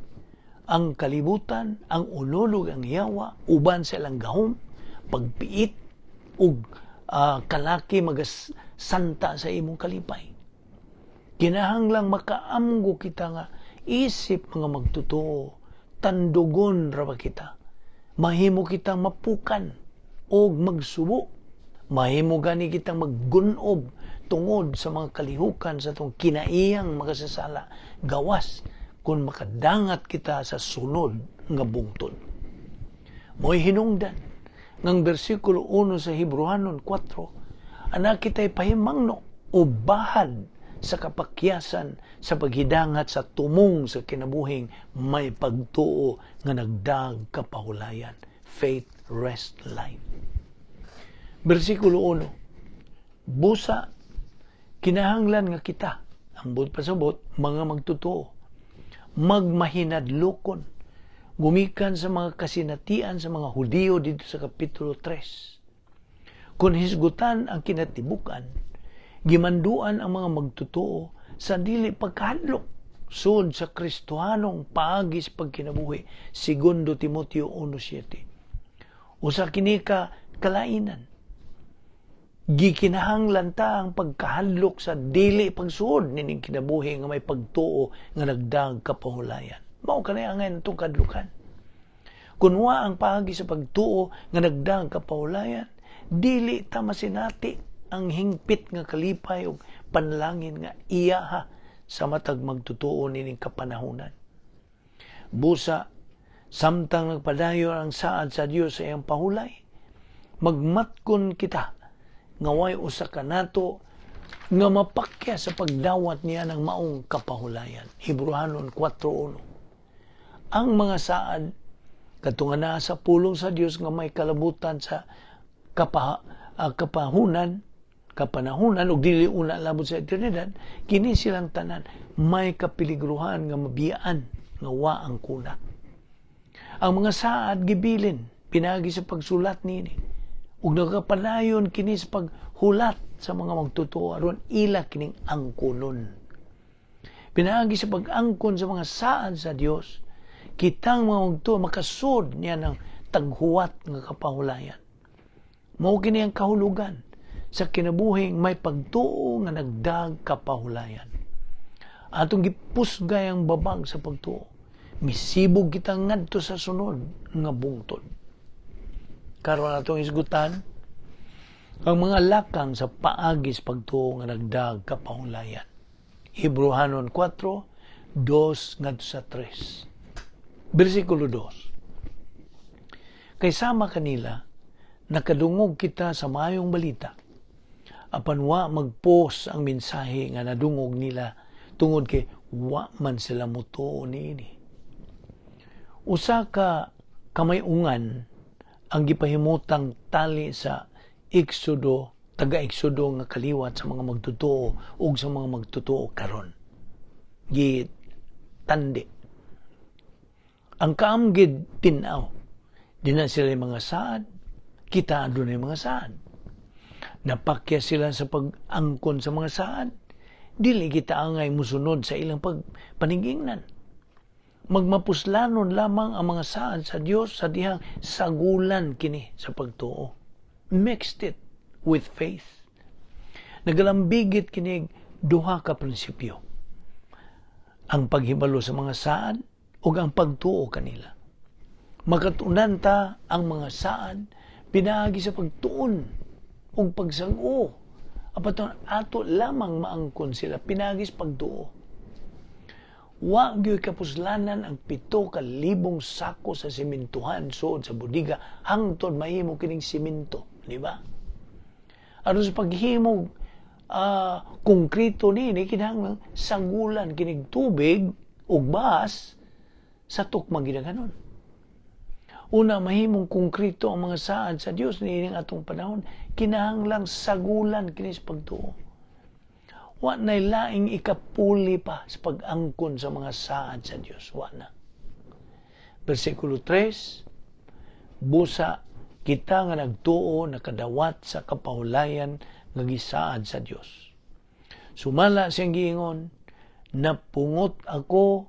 ang kalibutan, ang unulog, ang yawa, uban sa ilang gahom, pagpiit, ug kalaki magasanta sa imong kalipay. Kinahanglang makaamgo kita nga isip mga magtotoo, tandugon ra ba kita. Mahimo kitang mapukan o magsubo. Mahimo gani kitang maggunob tungod sa mga kalihukan sa itong kinaiyang makasasala. Gawas kung makadangat kita sa sunod nga bungtod. Mo'y hinungdan ngang bersikulo 1 sa Hebrewanon 4, anak kita'y pahimangno o bahad sa kapakyasan sa paghidangat sa tumong sa kinabuhing may pagtuo nga nagdag kapahulayan. Faith, rest, life. Bersikulo 1, busa, kinahanglan nga kita, ang but pasabot, mga magtutuo, magmahinadlokon, gumikan sa mga kasinatian sa mga Hudiyo dito sa Kapitulo 3. Kung hisgutan ang kinatibukan, gimanduan ang mga magtutuo sa dili pagkahadlok sud sa Kristohanong paagis pagkinabuhi. 2 Timoteo 1:7. Usa kini ka kalainan. Gikinahanglan ta ang pagkahadlok sa dili pagsuod nining kinabuhi nga may pagtuo nga nagdag kapahulayan. Mao kanay angay natong kadlukan. Kung wa ang paagi sa pagtuo nga nagdag kapahulayan, dili ta masinati ang hingpit nga kalipay ug panalangin nga iyaha sa matag magtutuo nining kapanahunan. Busa, samtang nagpadayon ang saad sa Dios sa iyang pahulay, magmatkon kita nga way usa ka nato nga mapakya sa pagdawat niya ng maong kapahulayan. Hebrewanon 4:1. Ang mga saad kadtong naa sa pulong sa Dios nga may kalabutan sa kapanahunan ug dili una labot sa eternidad, kini silang tanan may kapiligruhan nga mabiyaan nga wa ang kuna. Ang mga saad gibilin pinagi sa pagsulat nini ug nagapanayon kini sa paghulat sa mga magtutuo aron ila kining angkonon. Pinagi sa pag-angkon sa mga saad sa Dios, kitang mga magtuo makasud niya ng taghuwat nga kapahulayan. Mao kini ang kahulugan sa kinabuhing may pagtuo nga nagdag kapahulayan. Atong gipusgay ang babag sa pagtuo. Misibog kita ngadto sa sunod nga bungtod. Karon atong isgutan ang mga lakang sa paagis pagtuo nga nagdag kapahulayan. Hebrewanon 4:2 ngadto sa 3. Bersikulo 2. Kay sama kanila nakadungog kita sa maayong balita. Apan wa magpos ang mensahe nga nadungog nila tungod kay wa man sila mutuo niini. Usa ka kamayungan ang gipahimutang tali sa Exodo, taga-Exodo nga kaliwat sa mga magtutuo ug sa mga magtutuo karon. Gitandi. Ang kaamgid tinaw, di na sila mga saad, kita adunay mga saad. Napakya sila sa pag-angkon sa mga saad, dili kita angay musunod sa ilang paningingnan. Magmapuslanon lamang ang mga saad sa Dios sa dihang sagulan kini sa pagtuo. Mixed it with faith. Nagalambigit kini duha ka prinsipyo. Ang paghibalo sa mga saad ug ang pagtuo kanila. Makatunan ta ang mga saad pinaagi sa pagtuon ug pagsag-o. Apaton ato lamang maangkon sila pinaagi sa pagtuo. Wa gyud kapuslanan ang 7,000 sako sa simentuhan suod sa budiga hangtod mahimo kining simento, di ba? Aron sa paghimog konkrito ni kinahanglan sagulan kining tubig ug bahas sa tukmang ginaganon. Una, mahimong konkreto ang mga saad sa Dios niining atong panahon, kinahanglang sagulan kini sa pagtuo. Wa na laing ikapuli pa sa pag-angkon sa mga saad sa Dios. Wa na. Versikulo 3, busa kita nga nagtuo nakadawat sa kapahulayan nga gisaad sa Dios. Sumala siyang giingon, napungot ako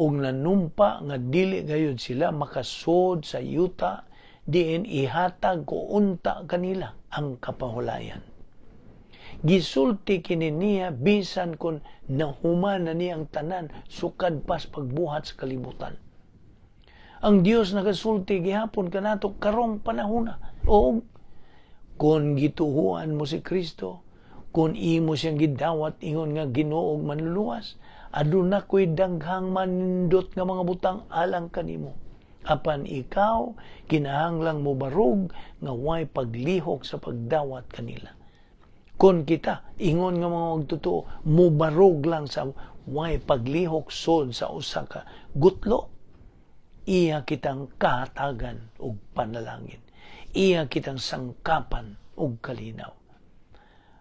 og nanumpa nga dili gayud sila makasod sa yuta diin ihatag ko unta kanila ang kapahulayan. Gisulti kini niya bisan kun nahuman na niya ang tanan sukad pas pagbuhat sa kalibutan. Ang Dios nagasulti gihapon kanato karong panahona. O kung gituhuan mo si Kristo, kung imo siyang gidawat ingon nga Ginoo ug manluluwas, aduna ko'y daghang manindot nga mga butang alang kanimo. Apan ikaw kinahanglang mo barog nga way paglihok sa pagdawat kanila. Kung kita ingon nga mga magtotoo, mo barog lang sa way paglihok sod sa usa ka gutlo, iya kitang kahatagan og panalangin. Iya kitang sangkapan og kalinaw.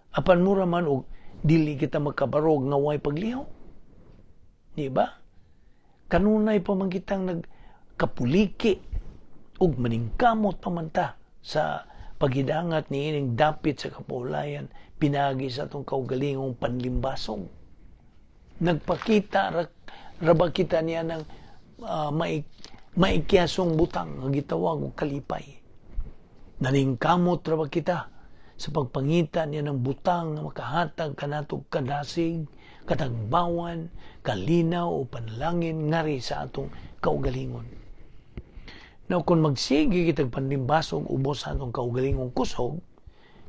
Apan mura man og dili kita magkabarog nga way paglihok. Di ba? Kanunay pa man kitang nagkapuliki ug maningkamot pamanta sa paghidangat ni ining dapit sa kapahulayan pinagi sa atong kaugalingong panlimbasong. Nagpakita raba kita niya ng maikyasong butang nga gitawag og kalipay. Naningkamot raba kita sa pagpangita niya ng butang nga makahatag kanatog kadasig, katagbawan, kalinaw o panalangin ngari sa atong kaugalingon. Now, kung magsige kitag panlimbasog ubos sa atong kaugalingong kusog,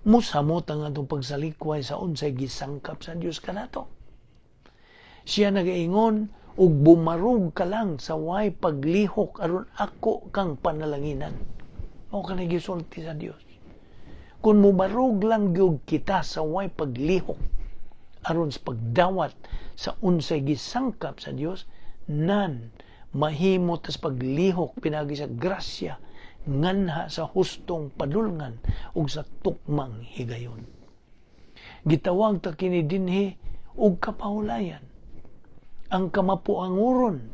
musamot ang atong pagsalikway sa unsay gisangkap sa Dios kanato. Siya nagaingon ug bumarog ka lang sa way paglihok aron ako kang panalanginan. O kanay gisulti sa Dios. Kung mubarog lang gyud kita sa way paglihok aron sa pagdawat sa unsay gisangkap sa Dios, nan mahimot sa paglihok pinagi sa grasya nganha sa hustong padulngan ug sa tukmang higayon. Gitawag ta kini dinhi og kapahulayan. Ang kamapuanguron,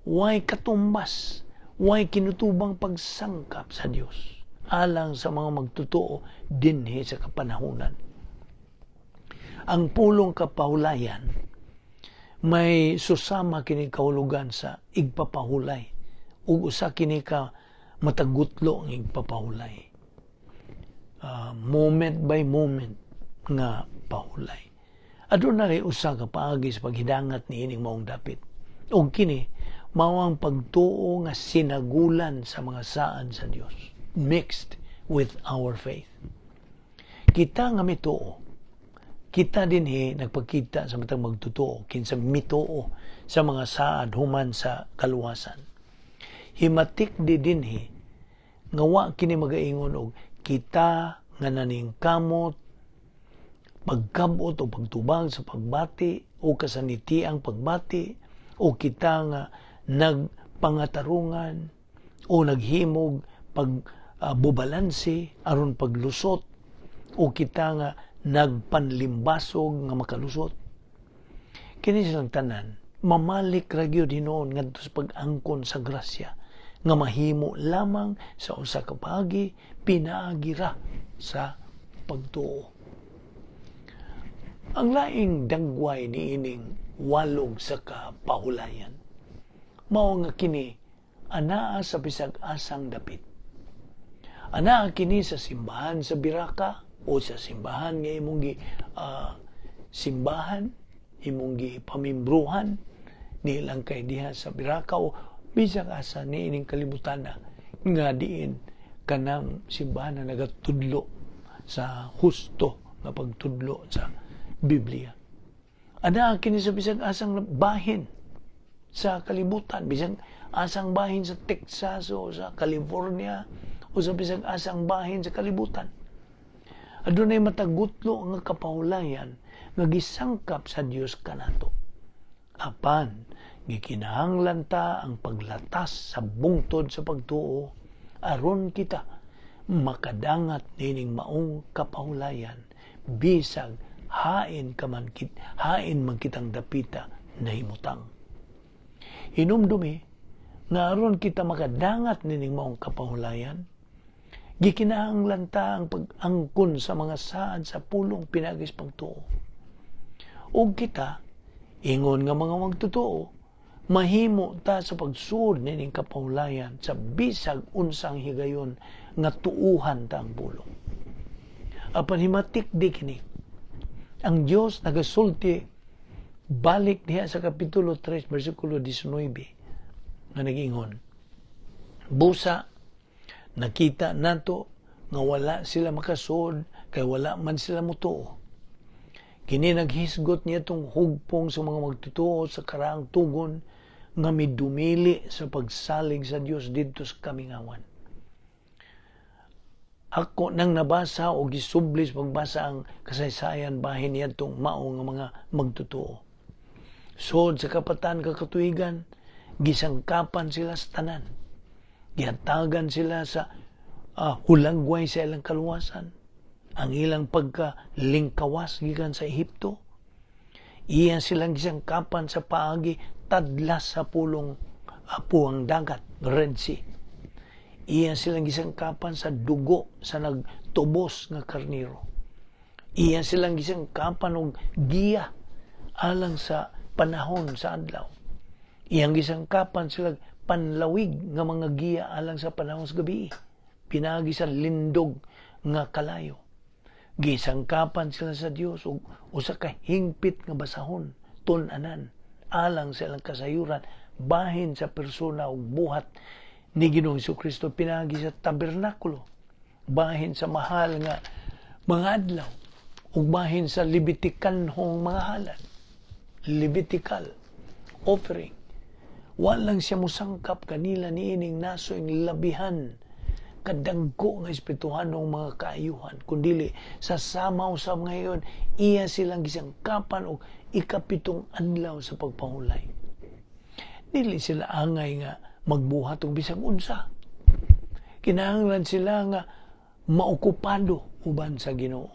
way katumbas, way kinutubang pagsangkap sa Dios alang sa mga magtotoo dinhi sa kapanahunan. Ang pulong kapahulayan may susama kini kahulugan sa igpapahulay ug usa kini ka matagutlo ang igpapahulay. Moment by moment nga pahulay. Adunay usa ka paagi sa paghidangat ni ining maong dapit. Ug kini mao ang pagtuo nga sinagulan sa mga saad sa Dios, mixed with our faith. Kita nga mituo, kita dinhi nagpakita sa matang magtutuo kinsa mituo sa mga saad human sa kaluwasan. Himatik di dinhi nga wa kini magaingon og kita nga naningkamot pagkabot o pagtubag sa pagbati o kasanitiang pagbati o kita nga nagpangatarungan o naghimog pagbubalanse aron paglusot o kita nga nagpanlimbasog nga makalusot. Kini silang tanan mamalik ra gyud hinuon ngadto sa pag-angkon sa grasya nga mahimo lamang sa usa ka paagi pinaagi ra sa pagtuo. Ang laing dagway ni ining walog sa kapahulayan mao nga kini anaa sa bisag asang dapit. Anaa kini sa simbahan sa biraka o sa simbahan nga imong simbahan, imong pamimbruhan nilang kay diha sa biraka o bisag asa ni ining kalibutan nga diin kanang simbahan na nagatudlo sa husto nga pagtudlo sa Biblia. Ana kini sa bisag asang bahin sa kalibutan, bisag asang bahin sa Texas o sa California o sa bisag asang bahin sa kalibutan. Adunay matagutlo nga kapahulayan nga gisangkap sa Dios kanato. Apan gikinahanglan ta ang paglatas sa bungtod sa pagtuo aron kita makadangat nining maong kapahulayan bisag hain man kitang dapita na himutang. Hinumdumi nga aron kita makadangat nining maong kapahulayan, gikinahanglan ta ang pag-angkon sa mga saad sa pulong pinagis pagtuo. Ug kita, ingon nga mga magtutuo, mahimo ta sa pagsuod nining kapahulayan sa bisag unsang higayon nga tuuhan ta ang pulong. Apan himatik di kini, ang Dios nagasulti balik diha sa kapitulo 3 versikulo 19 nga nagingon, busa nakita nato nga wala sila makasuod kay wala man sila mutuo. Kini naghisgot niya tong hugpong sa mga magtutuo sa karaang tugon nga midumili sa pagsalig sa Dios didto sa kamingawan. Ako nang nabasa o gisublis pagbasa ang kasaysayan bahin niya tong mao nga mga magtutuo. Sod sa kapatan kakatuigan, gisangkapan sila sa tanan. Gihatagan sila sa hulagway sa ilang kaluwasan. Ang ilang pagkalingkawas gikan sa Ehipto. Iya silang gisangkapan sa paagi tadlas sa pulong puang dagat, Red Sea. Iya silang gisangkapan sa dugo sa nagtubos nga karniro. Iya silang gisangkapan og giya alang sa panahon sa adlaw. Iyang gisangkapan sila panlawig nga mga giya alang sa panahon sa gabi. Pinagi sa lindog nga kalayo. Gisangkapan sila sa Dios ug usa ka hingpit nga basahon tun-anan alang sa ilang kasayuran bahin sa persona ug buhat ni Ginoong Jesucristo. Pinagi sa tabernakulo bahin sa mahal nga mga adlaw ug bahin sa Levitikanhong mga halad. Levitical offering. Walang siya musangkap kanila niining naso ing labihan kadagko nga espirituhanong mga kaayuhan, kundili sa samaw sa mga iyon, iya silang gisangkapan og ikapitong adlaw sa pagpahulay. Dili sila angay nga magbuhat og bisag unsa. Kinahanglan sila nga maokupado uban sa Ginoo.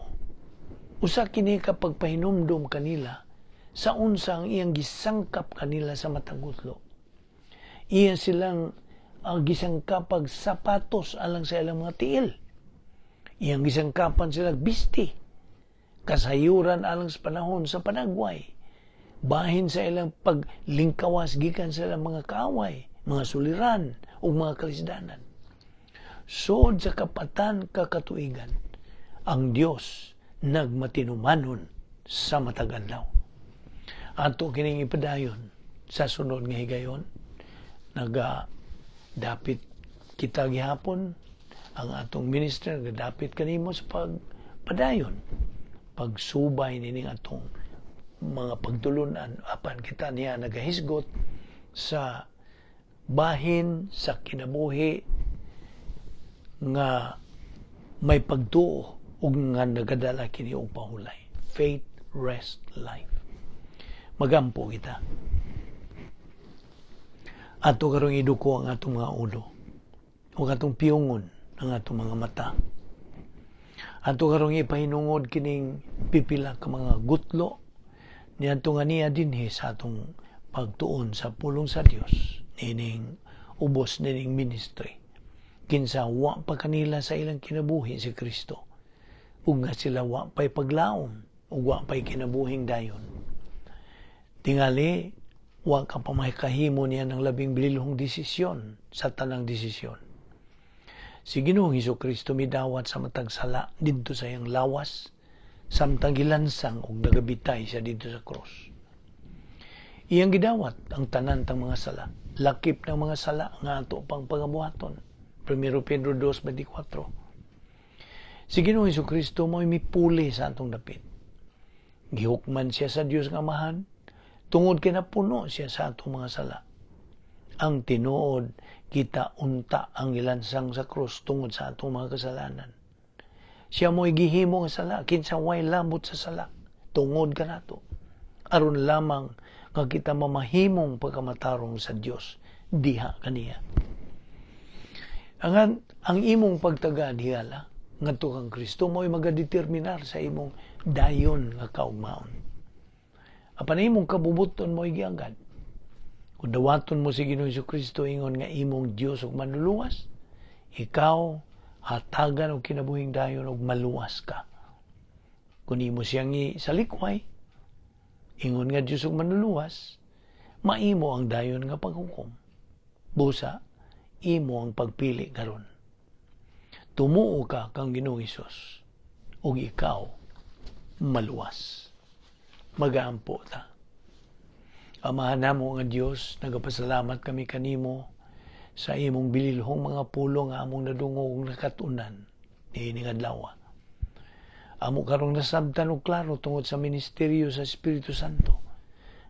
Usa kini kapag pahinumdum kanila sa unsang iyang gisangkap kanila sa matang utlo. Iya silang gisangkapag sapatos alang sa ilang mga tiil. Iyang gisangkapan sila bisti. Kasayuran alang sa panahon sa panagway. Bahin sa ilang paglingkawas gikan sa ilang mga kaaway, mga suliran o mga kalisdanan. Sod sa kapatan kakatuigan, ang Dios nagmatinumanon sa matag adlaw. Ato kining ipadayon sa sunod nga higayon, dapit kita gihapon ang atong minister, dapit kanimo sa pagpadayon, pagsubay nining atong mga pagtulunan apan kita niya nagahisgot sa bahin sa kinabuhi nga may pagtuo ug nga nagadala kini og pahulay. Faith, rest, life. Magampo kita. Ato karong iduko ang atong mga ulo. O atong piyungon ang atong mga mata. Ato karong ipahinungod kining pipila ka mga gutlo ni atong aniya dinhi sa atong pagtuon sa pulong sa Dios. Nining ubos nining ministry. Kinsa wa pa kanila sa ilang kinabuhi si Kristo. Ug nga sila wa pa'y paglaom ug wa pa'y kinabuhing dayon. Tingali, wa ka pa makahimo niya ng labing bililhong desisyon sa tanang desisyon. Si Ginoong Jesucristo midawat sa matag sala didto sa iyang lawas, samtang gilansang og nagabitay siya didto sa cross. Iyang gidawat ang tanan tang mga sala, lakip ng mga sala nga ato pang pangabuhaton. 1 Pedro 2:24. Si Ginoong Jesucristo mo'y mipuli sa atong dapit. Gihukman siya sa Dios nga Amahan, tungod kinapuno siya sa atong mga sala. Ang tinuod, kita unta ang ilansang sa krus tungod sa atong mga kasalanan. Siya mo'y gihimo nga sala, kinsa way labot sa sala, tungod kanato. Aron lamang nga kita mamahimong pagkamatarong sa Dios, diha kaniya. Ang imong pagtaga dihala ngadto kang Kristo mo'y magadeterminar sa imong dayon nga kaugmaon. Apan imong kabubuton mo'y giagad. Kung dawaton mo si Ginoong Jesucristo ingon nga imong Dios ug manluluwas, ikaw hatagan og kinabuhing dayon og maluwas ka. Kung imo siyang isalikway, ingon nga Dios ug manluluwas, maimo ang dayon nga paghukom. Busa, imo ang pagpili karon. Tumuo ka kang Ginoong Hesus ug ikaw maluwas. Magaampo ta. Amahan namo nga Dios, nagapasalamat kami kanimo sa imong bililhong mga pulo nga among nadungog nakatunan niini nga adlaw. Amo karong nasabtan og klaro tungod sa ministeryo sa Espiritu Santo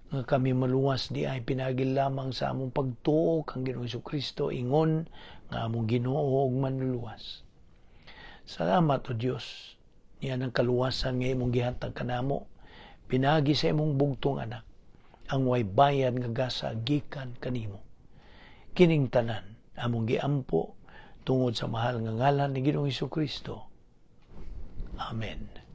nga kami maluwas di ay pinagil lamang sa among pagtuo kang Ginoong Jesucristo ingon nga among Ginoo ug manluluwas. Salamat o Dios, niyan ang kaluwasan nga imong gihatag kanamo pinagi sa imong bugtong anak ang way bayad nga gasa gikan kanimo. Kining tanan among giampo tungod sa mahal nga ngalan ni Ginoong Jesucristo. Amen.